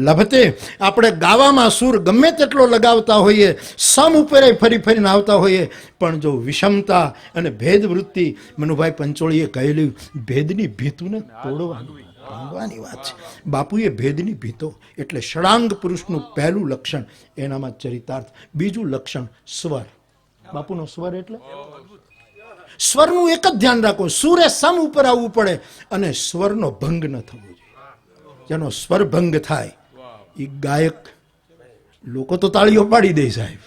લભતે. આપણે ગાવામાં સૂર ગમે તેટલો લગાવતા હોઈએ, સમ ઉપર ફરી ફરીને આવતા હોઈએ, પણ જો વિષમતા અને ભેદવૃત્તિ, મનુભાઈ પંચોળીએ કહેલું, ભેદની ભીતુને તોડવાનું ભાંગવાની વાત છે. બાપુએ ભેદની ભીતો. એટલે ષડાંગ પુરુષનું પહેલું લક્ષણ એનામાં ચરિતાર્થ. બીજું લક્ષણ સ્વર. બાપુનો સ્વર એટલે સ્વરનું એક જ ધ્યાન રાખો, સૂરે સમ ઉપર આવવું પડે, અને સ્વરનો ભંગ ન થવો જોઈએ. જેનો સ્વર ભંગ થાય એ ગાયક, લોકો તો તાળીઓ પાડી દે સાહેબ,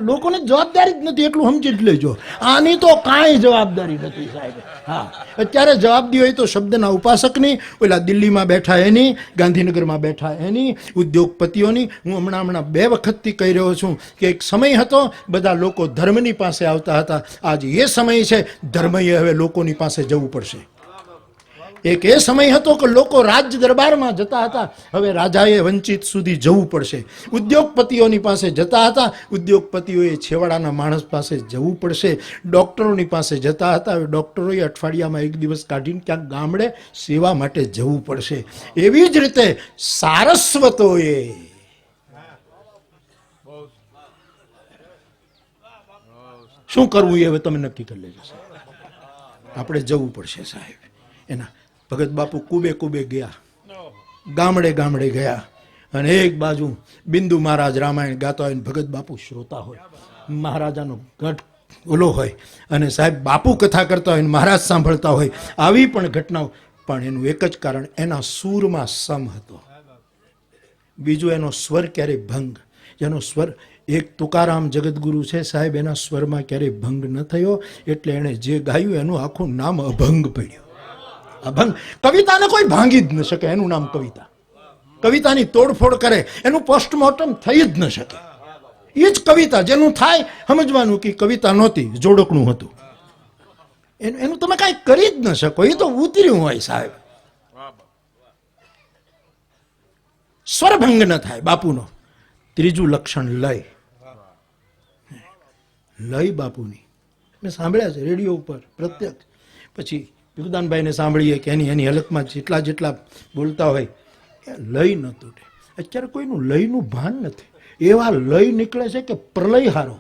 લોકોને જવાબદારી જ નથી, એટલું સમજી જ લેજો. આની તો કાંઈ જવાબદારી નથી સાહેબ. હા, અત્યારે જવાબદારી હોય તો શબ્દના ઉપાસકની, ઓલા દિલ્હીમાં બેઠા એની, ગાંધીનગરમાં બેઠા એની, ઉદ્યોગપતિઓની. હું હમણાં 2 વખતથી કહી રહ્યો છું કે એક સમય હતો બધા લોકો ધર્મની પાસે આવતા હતા. આજ એ સમય છે ધર્મએ હવે લોકોની પાસે જવું પડશે. એક એ સમય હતો કે લોકો રાજ દરબારમાં જતા હતા, હવે રાજાએ વંચિત સુધી જવું પડશે. ઉદ્યોગપતિઓની પાસે જતા હતા, ઉદ્યોગપતિઓએ છેવાડાના માણસ પાસે જવું પડશે. ડૉક્ટરોની પાસે જતા હતા, હવે ડૉક્ટરોએ અઠવાડિયામાં 1 દિવસ કાઢીને ક્યાંક ગામડે સેવા માટે જવું પડશે. એવી જ રીતે સારસ્વતોએ શું કરવું એ હવે તમે નક્કી કરી લેજો. આપણે જવું પડશે સાહેબ. એના ભગત બાપુ કુબે કુબે ગયા, ગામડે ગામડે ગયા, અને એક બાજુ બિંદુ મહારાજ રામાયણ ગાતા હોય, ભગત બાપુ શ્રોતા હોય, મહારાજાનો ગઢ ઓલો હોય, અને સાહેબ બાપુ કથા કરતા હોય, મહારાજ સાંભળતા હોય. આવી પણ ઘટનાઓ. પણ એનું એક જ કારણ, એના સૂરમાં સમ હતો. બીજું એનો સ્વર ક્યારેય ભંગ. એનો સ્વર, એક તુકારામ જગતગુરુ છે સાહેબ, એના સ્વરમાં ક્યારેય ભંગ ન થયો, એટલે એણે જે ગાયું એનું આખું નામ અભંગ પડ્યું. અભંગ. કવિતાને કોઈ ભાંગી જ ન શકે, એનું નામ કવિતા. કવિતાની તોડફોડ કરે એનું પોસ્ટમોર્ટમ થઈ જ ન શકે. એ જ કવિતા. જેનું થાય સમજવાનું કે કવિતા નહોતી, જોડકનું હતું. એનું તમે કાંઈ કરી જ ન શકો, એ તો ઉતર્યું હોય સાહેબ. સ્વરભંગ ન થાય બાપુનો. ત્રીજું લક્ષણ લય. લય બાપુની મેં સાંભળ્યા છે રેડિયો ઉપર પ્રત્યક્ષ. પછી ભીખુદાનભાઈને સાંભળીએ કે એની હલકમાં જેટલા જેટલા બોલતા હોય, એ લય ન તૂટે. અત્યારે કોઈનું લયનું ભાન નથી. એવા લય નીકળે છે કે પ્રલય હારો,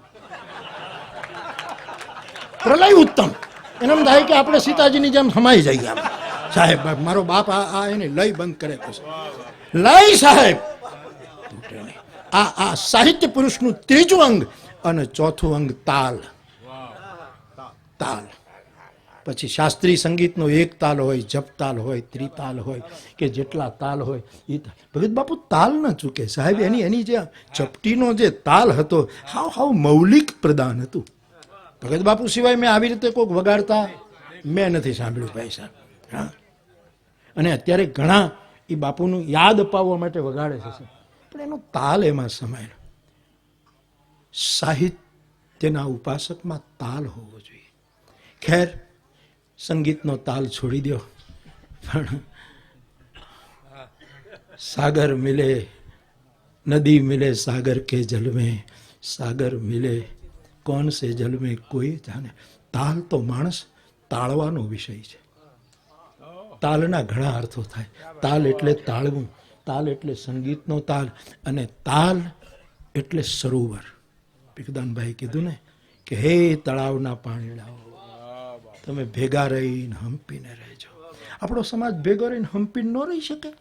પ્રલય ઉત્તમ. એમ થાય કે આપણે સીતાજીની જેમ સમાઈ જઈએ. આમ સાહેબ મારો બાપ આ એને લય બંધ કરે તો લય સાહેબ તૂટે નહીં. આ સાહિત્ય પુરુષનું ત્રીજું અંગ. અને ચોથું અંગ તાલ. તાલ. પછી શાસ્ત્રીય સંગીતનો એક તાલ હોય, જપ તાલ હોય, ત્રિતાલ હોય, કે જેટલા તાલ હોય એ ભગત બાપુ તાલ ન ચૂકે સાહેબ. એની જે ચપટીનો જે તાલ હતો, હાવ મૌલિક પ્રદાન હતું. ભગત બાપુ સિવાય મેં આવી રીતે કોઈક વગાડતા મેં નથી સાંભળ્યું ભાઈ સાહેબ. હા. અને અત્યારે ઘણા એ બાપુનું યાદ અપાવવા માટે વગાડે છે, પણ એનો તાલ એમાં સમાયેલો. સાહિત્યના ઉપાસકમાં તાલ હોવો જોઈએ. ખેર, સંગીતનો તાલ છોડી દો, પણ સાગર મિલે નદી મિલે સાગર કે જલ में, સાગર મિલે કોણ સે જલ में કોઈ જાને. તાલ તો માણસ તાળવાનો વિષય છે. તાલના ઘણા અર્થો થાય. તાલ એટલે તાળવું, તાલ એટલે સંગીતનો તાલ, અને તાલ એટલે સરોવર. ભીખુદાનભાઈ કીધું ને કે હે તળાવના પાણીડાઓ, તમે ભેગા રહીને હંપીને રહેજો. આપણો સમાજ ભેગો રહીને હંપીને ન રહી શકે.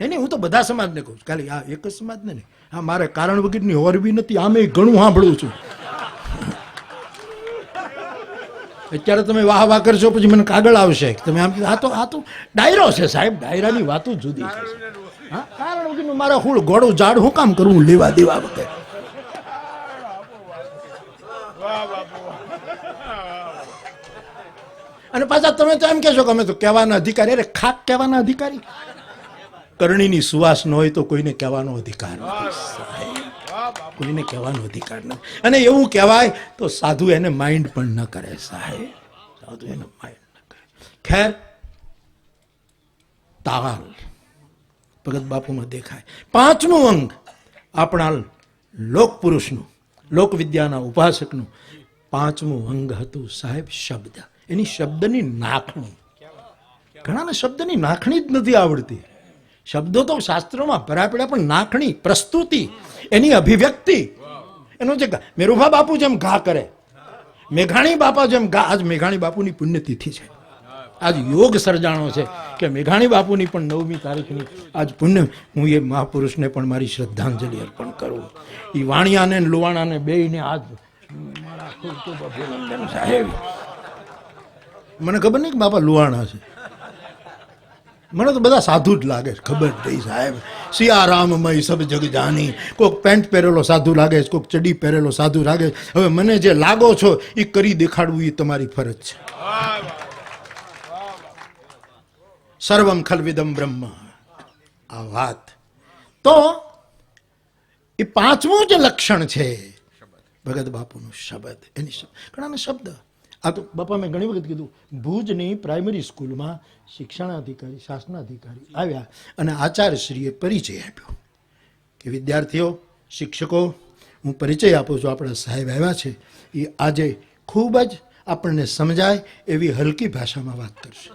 એને હું તો બધા સમાજને કહું છું, ખાલી આ એક જ સમાજને નહીં. હા, મારે કારણ વગરની હોરવી નથી, આમે ઘણું સાંભળું છું. અત્યારે તમે વાહ વાહ કરશો, પછી મને કાગળ આવશે તમે આમ. આ તો ડાયરો છે સાહેબ, ડાયરાની વાતો જુદી છે. હા, કારણ વગરનું મારા હુળ ઘોડું ઝાડ હું કામ કરવું લેવા દેવા વગર. અને પાછા તમે તો એમ કહેશો કે અમે તો કહેવાના અધિકારી. અરે ખાક કહેવાના અધિકારી. કરણીની સુવાસ ન હોય તો કોઈને કહેવાનો અધિકાર નથી. કોઈને કહેવાનો અધિકાર નથી. અને એવું કહેવાય તો સાધુ એને માઇન્ડ પણ ન કરે સાહેબ. સાધુ એને માઇન્ડ ન કરે. ખેર, તાલ ભગત બાપુમાં દેખાય. પાંચમું અંગ આપણા લોક પુરુષનું, લોકવિદ્યાના ઉપાસકનું પાંચમું અંગ હતું સાહેબ શબ્દ. એની શબ્દની નાખણી. ઘણાને શબ્દની નાખણી જ નથી આવડતી. શબ્દો તો શાસ્ત્રોમાં ભરા પડ્યા, પણ નાખણી, પ્રસ્તુતિ, એની અભિવ્યક્તિ, એનો જે મેરુભા બાપુ જેમ ઘા કરે, મેઘાણી બાપા જેમ ઘા. આજ મેઘાણી બાપુની પુણ્યતિથિ છે. આજ યોગ સર્જાણો છે કે મેઘાણી બાપુની પણ 9મી તારીખની આજ પુણ્ય. હું એ મહાપુરુષને પણ મારી શ્રદ્ધાંજલિ અર્પણ કરું. એ વાણિયાને લુવાણાને બેયને આજ મારા ખૂબ અભિનંદન સાહેબ. મને ખબર નહીં કે બાપા લુહાણા છે. મને તો બધા સાધુ જ લાગે છે, ખબર નહીં સાહેબ. સિયારામમય સબ જગ જાની. કોઈક પેન્ટ પહેરેલો સાધુ લાગે છે, કોઈક ચડી પહેરેલો સાધુ લાગે છે. હવે મને જે લાગો છો એ કરી દેખાડવું એ તમારી ફરજ છે. સર્વમ ખલવિદમ બ્રહ્મ. આ વાત તો એ પાંચમું જે લક્ષણ છે ભગત બાપુનું શબ્દ. એની ઘણાને શબ્દ. આ તો બાપા મેં ઘણી વખત કીધું, ભુજની પ્રાઇમરી સ્કૂલમાં શિક્ષણાધિકારી, શાસનાધિકારી આવ્યા અને આચાર્યશ્રીએ પરિચય આપ્યો કે વિદ્યાર્થીઓ, શિક્ષકો, હું પરિચય આપું છું. આપણા સાહેબ આવ્યા છે, એ આજે ખૂબ જ આપણને સમજાય એવી હલકી ભાષામાં વાત કરશે.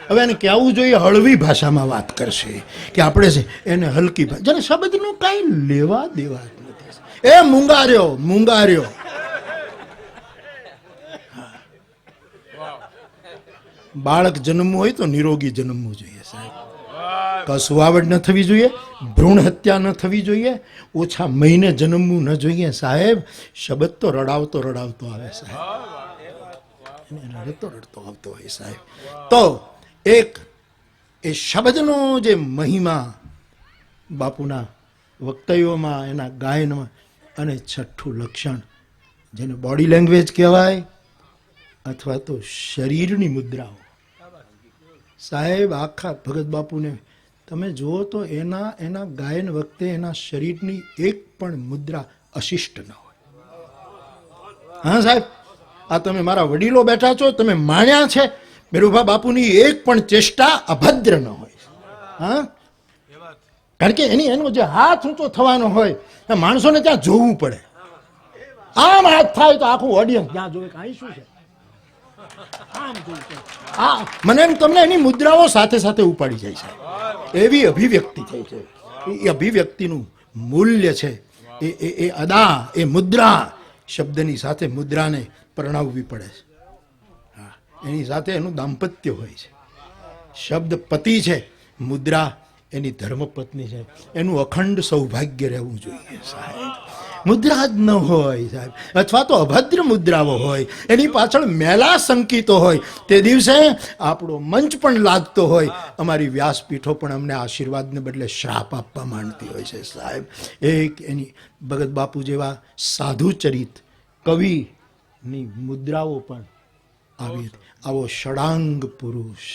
હવે એને કહેવું જોઈએ હળવી ભાષામાં વાત કરશે કે આપણે છે એને હલકી ભાષા. જેને શબ્દનું કાંઈ લેવા દેવા જ નથી. એ મૂંગાર્યો, મૂંગાર્યો. બાળક જન્મવું હોય તો નિરોગી જન્મવું જોઈએ સાહેબ. કસુવાવડ ન થવી જોઈએ, ભ્રૂણ હત્યા ન થવી જોઈએ, ઓછા મહિને જન્મવું ન જોઈએ સાહેબ. શબ્દ તો રડાવતો રડાવતો આવે સાહેબ, રડતો રડતો આવતો હોય સાહેબ. તો એક એ શબ્દનો જે મહિમા બાપુના વક્તવ્યોમાં, એના ગાયનમાં, અને છઠ્ઠું લક્ષણ જેને બોડી લેંગ્વેજ કહેવાય અથવા તો શરીરની મુદ્રાઓ. સાહેબ આખા ભગત બાપુને તમે જુઓ તો એના ગાયન વખતે એના શરીરની એક પણ મુદ્રા અશિષ્ટ ન હોય. હા સાહેબ, આ તમે મારા વડીલો બેઠા છો, તમે માણ્યા છે, મેરુભા બાપુની એક પણ ચેષ્ટા અભદ્ર ન હોય. હા, કારણ કે એનો જે હાથ ઊંચો થવાનો હોય એ માણસોને ત્યાં જોવું પડે. આમ હાથ થાય તો આખું ઓડિયન્સ ત્યાં જોવે કે અહીં શું છે. હા, મને એમ તમને એની મુદ્રાઓ સાથે સાથે ઉપાડી જાય છે. એવી અભિવ્યક્તિ થઈ છે. એ અભિવ્યક્તિનું મૂલ્ય છે. એ અદા, એ મુદ્રા, શબ્દની સાથે મુદ્રાને પરણાવવી પડે છે. હા, એની સાથે એનું દાંપત્ય હોય છે. શબ્દ પતિ છે, મુદ્રા એની ધર્મપત્ની છે. એનું અખંડ સૌભાગ્ય રહેવું જોઈએ સાહેબ. મુદ્રા જ ન હોય સાહેબ, અથવા તો અભદ્ર મુદ્રાઓ હોય, એની પાછળ મેલા સંકિતો હોય, તે દિવસે આપણો મંચ પણ લાગતો હોય, અમારી વ્યાસપીઠો પણ અમને આશીર્વાદને બદલે શ્રાપ આપવા માંડતી હોય છે સાહેબ. એક એની ભગત બાપુ જેવા સાધુ ચરિત કવિની મુદ્રાઓ પણ આવી. આવો ષડાંગ પુરુષ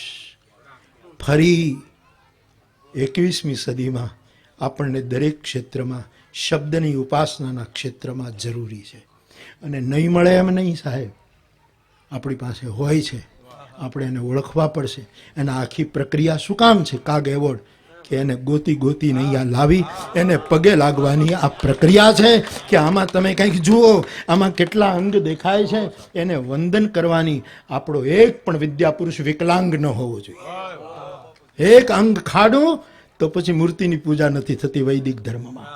ફરી 21મી સદીમાં આપણને દરેક ક્ષેત્રમાં શબ્દની ઉપાસનાના ક્ષેત્રમાં જરૂરી છે. અને નહીં મળે એમ નહીં સાહેબ, આપણી પાસે હોય છે, આપણે એને ઓળખવા પડશે. અને આખી પ્રક્રિયા શું કામ છે કાગ એવોર્ડ, કે એને ગોતી ગોતીને અહીંયા લાવી એને પગે લાગવાની આ પ્રક્રિયા છે. કે આમાં તમે કંઈક જુઓ, આમાં કેટલા અંગ દેખાય છે, એને વંદન કરવાની. આપણો એક પણ વિદ્યાપુરુષ વિકલાંગ ન હોવો જોઈએ. એક અંગ ખાડું તો પછી મૂર્તિની પૂજા નથી થતી વૈદિક ધર્મમાં.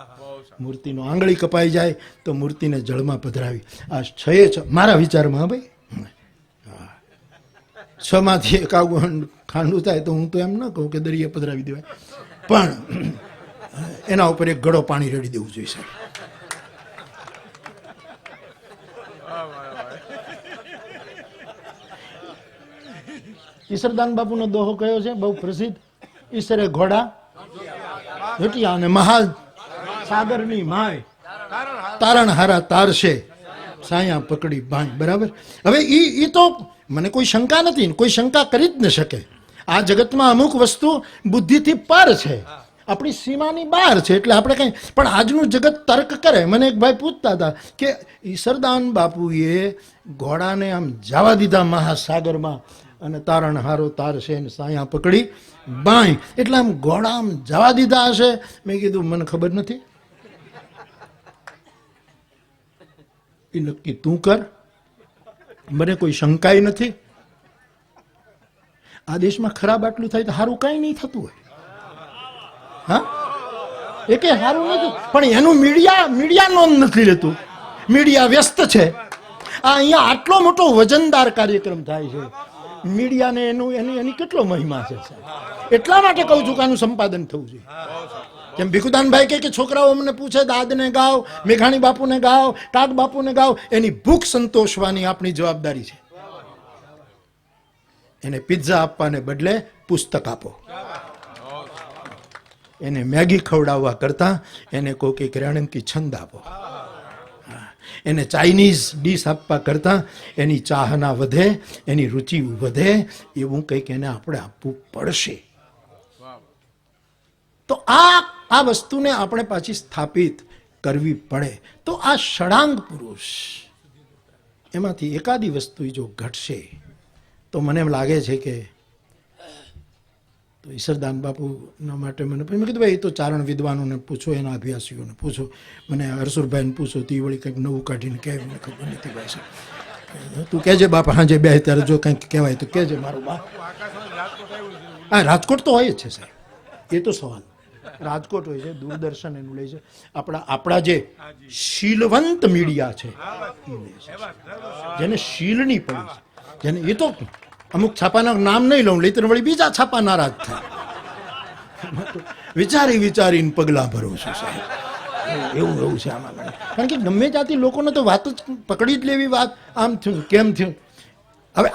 મૂર્તિનો આંગળી કપાઈ જાય તો મૂર્તિને જળમાં પધરાવી. આ છ મારા વિચારમાં ભાઈ, 6માંથી એકાવન ખાંડું થાય તો હું તો એમ ન કહું કે દરિયે પધરાવી દેવાય, પણ એના ઉપર એક ઘડો પાણી રેડી દેવું જોઈએ સાહેબ. ઈસરદાન બાપુનો દોહો કયો છે બહુ પ્રસિદ્ધ? ઈસરે ઘોડા વેટિયા અને મહાલ સાગરની માય તારણ હારા તારશે સાયા પકડી બાઈ. બરાબર. હવે ઈ તો મને કોઈ શંકા નથી, કોઈ શંકા કરી જ ન શકે. આ જગતમાં અમુક વસ્તુ બુદ્ધિથી પર છે, આપણી સીમાની બહાર છે, એટલે આપણે કંઈ. પણ આજનું જગત તર્ક કરે. મને એક ભાઈ પૂછતા હતા કે ઈસરદાન બાપુએ ઘોડાને આમ જવા દીધા મહાસાગરમાં અને તારણ હારો તારશે ને સાયા પકડી બાઈ, એટલે આમ ઘોડા આમ જવા દીધા હશે. મેં કીધું મને ખબર નથી, એ નક્કી તું કર, મને કોઈ શંકાય નથી. આ દેશમાં ખરાબ આટલું થાય તો સારું કાંઈ નહીં થતું હોય. હા, એ કઈ સારું નથી, પણ એનું મીડિયા નોંધ નથી લેતું. મીડિયા વ્યસ્ત છે. આ અહીંયા આટલો મોટો વજનદાર કાર્યક્રમ થાય છે, મીડિયાને એની કેટલો મહિમા છે. એટલા માટે કહું છું કે આનું સંપાદન થવું જોઈએ. જેમ ભીખુદાનભાઈ કે છોકરાઓ અમને પૂછે દાદને ગાવ, મેઘાણી બાપુને ગાવ, ટાટ બાપુને ગાવ, એની ભૂખ સંતોષવાની આપણી જવાબદારી છે. એને પિઝા આપવાને બદલે પુસ્તક આપો. એને મેગી ખવડાવવા કરતા એને કોઈક એક રેણંકી છંદ આપો. એને ચાઇનીઝ ડીશ આપવા કરતા એની ચાહના વધે, એની રુચિ વધે, એવું કંઈક એને આપણે આપવું પડશે. તો આ વસ્તુને આપણે પાછી સ્થાપિત કરવી પડે. તો આ ષડાંગ પુરુષ એમાંથી એકાદી વસ્તુ જો ઘટશે તો મને એમ લાગે છે કે તો ઈસરદાન બાપુના માટે મેં કીધું ભાઈ એ તો ચારણ વિદ્વાનોને પૂછો, એના અભ્યાસીઓને પૂછો, મને હરસુરભાઈને પૂછો, તે વળી કંઈક નવું કાઢીને કહે, મને ખબર નથી ભાઈ સાહેબ. તું કહેજે બાપા, હાજે બે ત્યારે જો કંઈક કહેવાય તો કહેજે મારું બા. હા, રાજકોટ તો હોય જ છે સાહેબ, એ તો સવાલ. રાજકોટ હોય છે, દૂરદર્શન એનું લે છે, આપણા જે શીલવંત મીડિયા છે જેને શીલની પડી છે, જેને એ તો અમુક છાપાના નામ નહીં લઉં, લઈ વળી બીજા છાપા નારાજ થાય. વિચારી વિચારીને પગલાં ભરું છું સાહેબ. એવું છે આમાં. કારણ કે ગમે ત્યાંથી લોકોને તો વાત જ પકડી જ લેવી, વાત આમ થયું કેમ થયું. હવે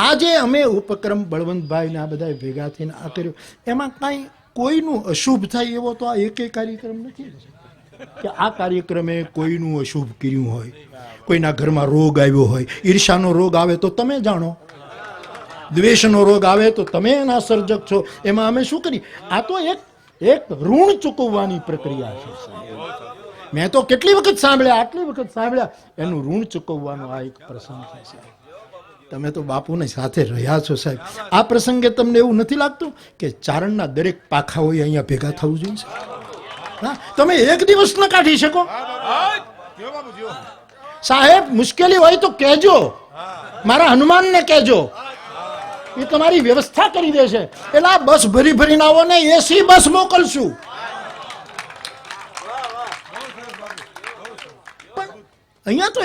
આ જે અમે ઉપક્રમ બળવંતભાઈ ને આ બધા ભેગા થઈને આ કર્યું, એમાં કાંઈ કોઈનું અશુભ થાય એવો તો આ એકેય કાર્યક્રમ નથી કે આ કાર્યક્રમે કોઈનું અશુભ કર્યું હોય, કોઈના ઘરમાં રોગ આવ્યો હોય. ઈર્ષાનો રોગ આવે તો તમે જાણો, દ્વેષનો રોગ આવે તો તમે એના સર્જક છો. એમાં અમે શું કરી? આ તો એક ઋણ ચૂકવવાની પ્રક્રિયા છે સાહેબ. મેં તો કેટલી વખત સાંભળ્યા, આટલી વખત સાંભળ્યા, એનું ઋણ ચૂકવવાનો આ એક પ્રસંગ છે સાહેબ. તમે તો બાપુની સાથે રહ્યા છો સાહેબ. આ પ્રસંગે તમને એવું નથી લાગતું કે ચારણના દરેક પાખાઓએ અહીંયા ભેગા થવું જોઈએ? હા, તમે એક દિવસ ન કાઢી શકો સાહેબ? મુશ્કેલી હોય તો કહેજો, મારા હનુમાનને કહેજો, એ તમારી વ્યવસ્થા કરી દેશે. એટલે આ બસ ભરી ભરીને આવો ને, એસી બસ મોકલશું. પણ અહીંયા તો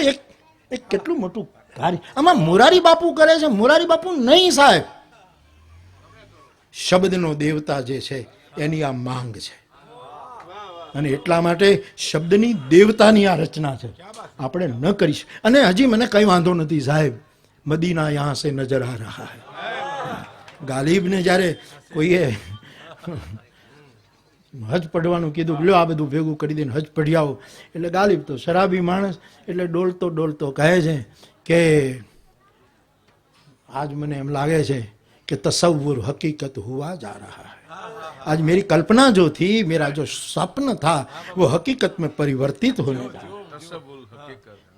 એક કેટલું મોટું કાર્ય આમાં મોરારી બાપુ કરે છે. મોરારી બાપુ નહીં સાહેબ, શબ્દનો દેવતા જે છે એની આ માંગ છે. અને એટલા માટે શબ્દની દેવતાની આ રચના છે, આપણે ન કરીશ. અને હજી મને કઈ વાંધો નથી સાહેબ, મદીના યહાં સે નજર આ રહા હૈ. ગાલિબને જ્યારે કોઈએ હજ પડવાનું કીધું, લ્યો આ બધું ભેગું કરી દઈને હજ પઢી આવો. એટલે ગાલિબ તો શરાબી માણસ, એટલે ડોલતો ડોલતો કહે છે કે આજ મને એમ લાગે છે कि तसव्वुर हकीकत हुआ जा रहा है. आज मेरी कल्पना जो थी, मेरा जो स्वप्न था, वो हकीकत में परिवर्तित होने लगा.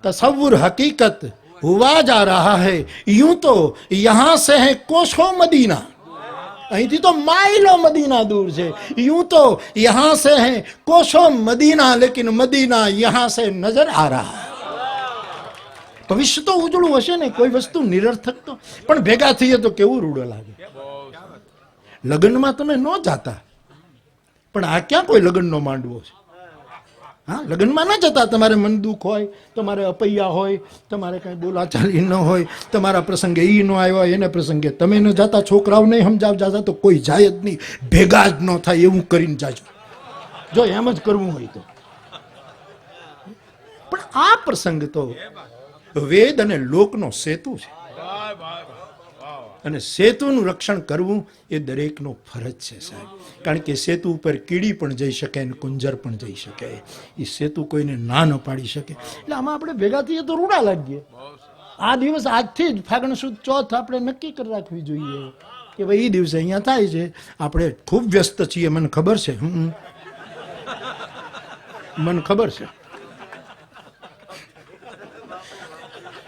तसव्वुर हकीकत हुआ जा रहा है. यूं तो यहां से है कोसों मदीना, અહીંથી તો માઇલો મદીના દૂર છે. यूं तो यहां से है कोसों मदीना, लेकिन मदीना यहां से नजर आ रहा है. ભવિષ્ય તો ઉજળું હશે ને, કોઈ વસ્તુ નિરર્થક તો. પણ ભેગા થઈએ તો કેવું રૂડો લાગે. લગ્નમાં તમે ન જાતા, પણ આ ક્યાં કોઈ લગ્નનો માંડવો છે? હા, લગ્નમાં ન જતા. તમારે મન દુઃખ હોય, તમારે અપૈયા હોય, તમારે કઈ બોલાચાલી ન હોય, તમારા પ્રસંગે ઈ ન આવ્યો, એને પ્રસંગે તમે ન જાતા, છોકરાઓ નહીં સમજાવ જાતા, તો કોઈ જાય જ નહીં. ભેગા જ ન થાય એવું કરીને જાજો, જો એમ જ કરવું હોય તો. પણ આ પ્રસંગ તો વેદ અને લોકનો સેતુ છે, અને સેતુનું રક્ષણ કરવું એ દરેકનો ફરજ છે સાહેબ. કારણ કે સેતુ ઉપર કીડી પણ જઈ શકે અને કુંજર પણ જઈ શકે. એ સેતુ કોઈને ના ન પાડી શકે. એટલે આમાં આપણે ભેગા થઈએ તો રૂડા લાગીએ. આ દિવસ આજથી જ ફાગણ સુદ ચોથ આપણે નક્કી કરી રાખવી જોઈએ કે ભાઈ એ દિવસે અહીંયા થાય છે. આપણે ખૂબ વ્યસ્ત છીએ, મને ખબર છે, મને ખબર છે.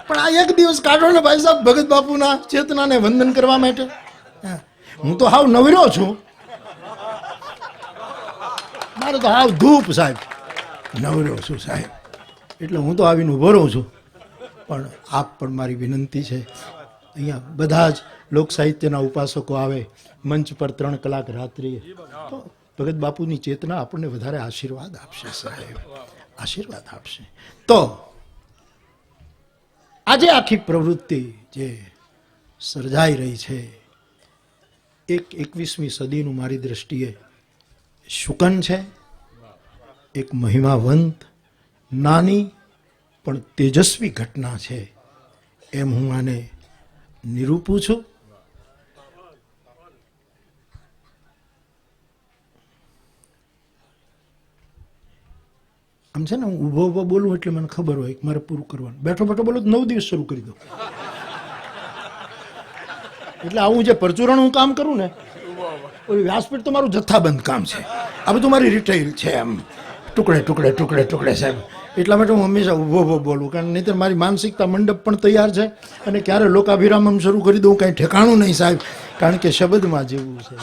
પણ આ એક દિવસ કાઢો ને ભાઈ સાહેબ, ભગત બાપુના ચેતનાને વંદન કરવા માટે. હું તો હાવ નવરો છું, મારે તો હાવ ધૂપ સાહેબ, નવરો છું સાહેબ. એટલે હું તો આવીને ઉભો રહું છું. પણ આપ પણ મારી વિનંતી છે, અહીંયા બધા જ લોક સાહિત્યના ઉપાસકો આવે મંચ પર 3 કલાક રાત્રિએ, તો ભગત બાપુની ચેતના આપણને વધારે આશીર્વાદ આપશે સાહેબ, આશીર્વાદ આપશે. તો આજે આખી પ્રવૃત્તિ જે સર્જાઈ રહી છે, એક 21મી સદીનું મારી દ્રષ્ટિએ શુકન છે. એક મહિમાવંત, નાની પણ તેજસ્વી ઘટના છે, એમ હું આને નિરૂપું છું. આમ છે ને, હું ઊભો ઊભો બોલું એટલે મને ખબર હોય કે મારે પૂરું કરવાનું. બેઠો બેઠો બોલું તો 9 દિવસ શરૂ કરી દો. એટલે આવું જે પરચુરણ હું કામ કરું ને, વ્યાસપીઠ તો મારું જથ્થાબંધ કામ છે. આ બધું મારી રિટેલ છે, એમ ટુકડે ટુકડે ટુકડે ટુકડે સાહેબ. એટલા માટે હું હંમેશા ઊભો ઊભો બોલું, કારણ નહીંતર મારી માનસિકતા મંડપ પણ તૈયાર છે, અને ક્યારે લોકાભિરામમ શરૂ કરી દઉં કાંઈ ઠેકાણું નહીં સાહેબ, કારણ કે શબ્દમાં જેવું છે.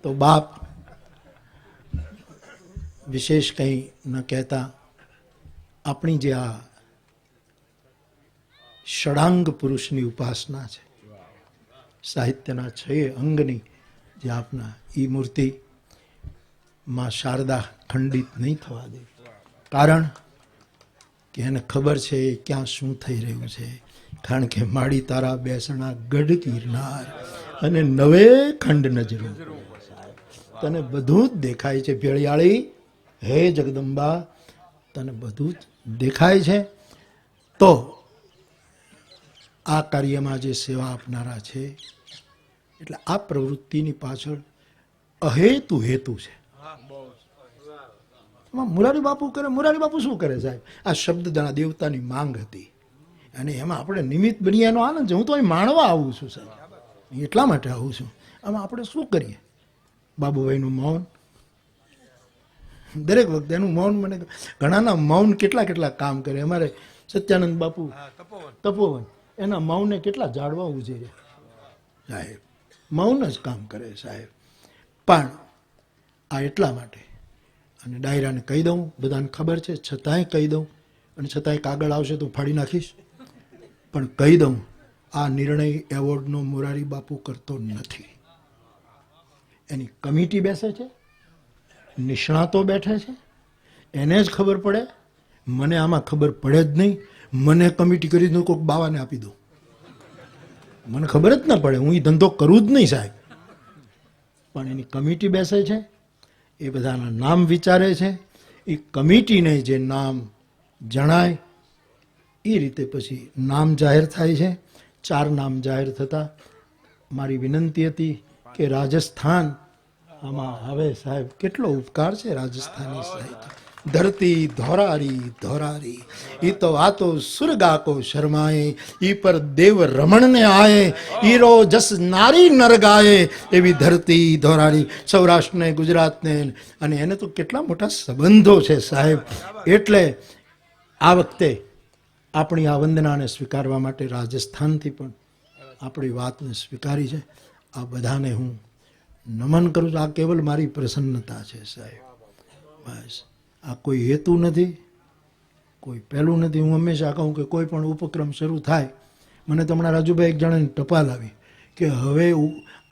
તો બાપ વિશેષ કંઈ ન કહેતા, આપણી જે આ ષડાંગ પુરુષની ઉપાસના છે, સાહિત્યના 6 અંગની જે આપના ઈ મૂર્તિ માં શારદા ખંડિત નહીં થવા દે. કારણ કે એને ખબર છે ક્યાં શું થઈ રહ્યું છે, કારણ કે માડી તારા બેસણા ગઢ ગિરનાર અને નવે ખંડ નજરો, તને બધું જ દેખાય છે ભેળિયાળી, હે જગદંબા તને બધું જ દેખાય છે. તો આ કાર્યમાં જે સેવા આપનારા છે, એટલે આ પ્રવૃત્તિની પાછળ અહેતુ હેતુ છે. મુરારી બાપુ કરે, મુરારી બાપુ શું કરે સાહેબ? આ શબ્દ જણા દેવતાની માંગ હતી અને એમાં આપણે નિમિત્ત બની એનો આનંદ છે. હું તો અહીં માણવા આવું છું સાહેબ, એટલા માટે આવું છું. આમાં આપણે શું કરીએ? બાબુભાઈનું મૌન, દરેક વખતે એનું મૌન, મને ઘણાના મૌન કેટલા કેટલા કામ કરે. અમારે સત્યાનંદ બાપુ તપોવન, એના મૌનને કેટલા જાળવા ઉજે સાહેબ, મૌન જ કામ કરે સાહેબ. પણ આ એટલા માટે, અને ડાયરાને કહી દઉં, બધાને ખબર છે છતાંય કહી દઉં, અને છતાંય કાગળ આવશે તો ફાડી નાખીશ, પણ કહી દઉં, આ નિર્ણય એવોર્ડનો મોરારી બાપુ કરતો નથી. એની કમિટી બેસે છે, નિષ્ણાતો બેઠે છે, એને જ ખબર પડે. મને આમાં ખબર પડે જ નહીં. મને કમિટી કરી દઉં, કોઈક બાવાને આપી દઉં, મને ખબર જ ના પડે. હું એ ધંધો કરું જ નહીં સાહેબ. પણ એની કમિટી બેસે છે, એ બધાના નામ વિચારે છે, એ કમિટીને જે નામ જણાય એ રીતે પછી નામ જાહેર થાય છે. 4 નામ જાહેર થતા મારી વિનંતી હતી કે રાજસ્થાન આમાં હવે સાહેબ, કેટલો ઉપકાર છે રાજસ્થાની સાહિત્ય. ધરતી ધોરારી ધોરારી, ઈ તો આ તો સુરગા કો શર્માએ, ઈ પર દેવ રમણને આયે, ઈરો જસ નારી નર ગાયે, એવી ધરતી ધોરારી. સૌરાષ્ટ્રને, ગુજરાતને, અને એને તો કેટલા મોટા સંબંધો છે સાહેબ. એટલે આ વખતે આપણી આ વંદનાને સ્વીકારવા માટે રાજસ્થાનથી પણ આપણી વાતને સ્વીકારી છે. આ બધાને હું નમન કરું છું. આ કેવલ મારી પ્રસન્નતા છે સાહેબ, બસ. આ કોઈ હેતુ નથી, કોઈ પહેલું નથી. હું હંમેશા કહું કે કોઈ પણ ઉપક્રમ શરૂ થાય, મને તો હમણાં રાજુભાઈ એક જણાને ટપાલ આવી કે હવે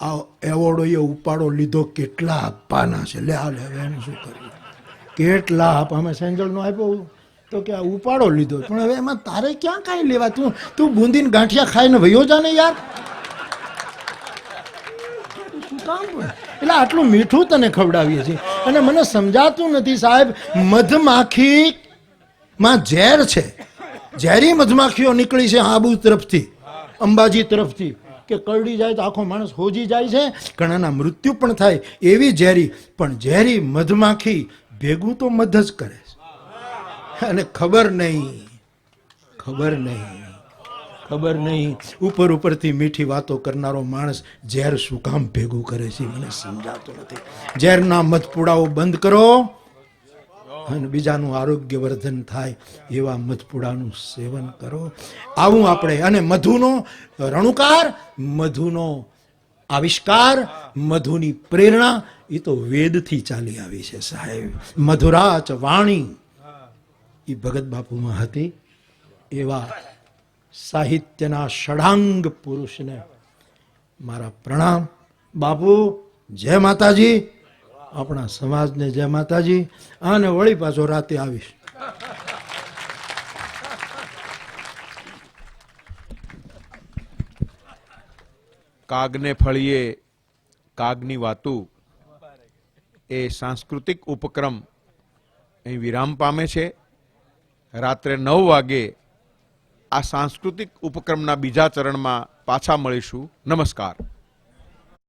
આ એવોર્ડોએ ઉપાડો લીધો, કેટલા આપવાના છે, લે હાલ હવે એનું શું કરવું, કેટલા આપવા. અમે સેન્જલનો આપ્યો તો કે આ ઉપાડો લીધો, પણ હવે એમાં તારે ક્યાં કાંઈ લેવા? તું બુંદીને ગાંઠિયા ખાઈને વયો જાને યાર, શું કામ પડે? એટલે આટલું મીઠું તને ખવડાવીએ છીએ અને મને સમજાતું નથી સાહેબ. મધમાખીમાં ઝેર છે, ઝેરી મધમાખીઓ નીકળી છે આબુ તરફથી, અંબાજી તરફથી, કે કરડી જાય તો આખો માણસ હોજી જાય છે, ઘણાના મૃત્યુ પણ થાય એવી ઝેરી. પણ ઝેરી મધમાખી ભેગું તો મધ જ કરે છે, અને ખબર નહીં ઉપર ઉપરથી મીઠી વાતો કરનારો માણસ ઝેર શું કામ ભેગું કરે છે, મને સમજાતું નથી. ઝેરના મધપુડાઓ બંધ કરો અને બીજાનું આરોગ્ય વર્ધન થાય એવા મધપુડાનું સેવન કરો. આવું આપણે, અને મધુનો રણુકાર, મધુનો આવિષ્કાર, મધુની પ્રેરણા એ તો વેદથી ચાલી આવી છે સાહેબ. મધુરાચ વાણી એ ભગત બાપુમાં હતી. એવા સાહિત્યના ષડાંગ પુરુષને મારા પ્રણામ. બાપુ જય માતાજી, આપણા સમાજને જય માતાજી. અને વળી પાછો રાતે આવીશ. કાગને ફળીએ કાગની વાતું, એ સાંસ્કૃતિક ઉપક્રમ અહીં વિરામ પામે છે. રાત્રે 9 વાગે આ સાંસ્કૃતિક ઉપક્રમના બીજા ચરણમાં પાછા મળીશું. નમસ્કાર.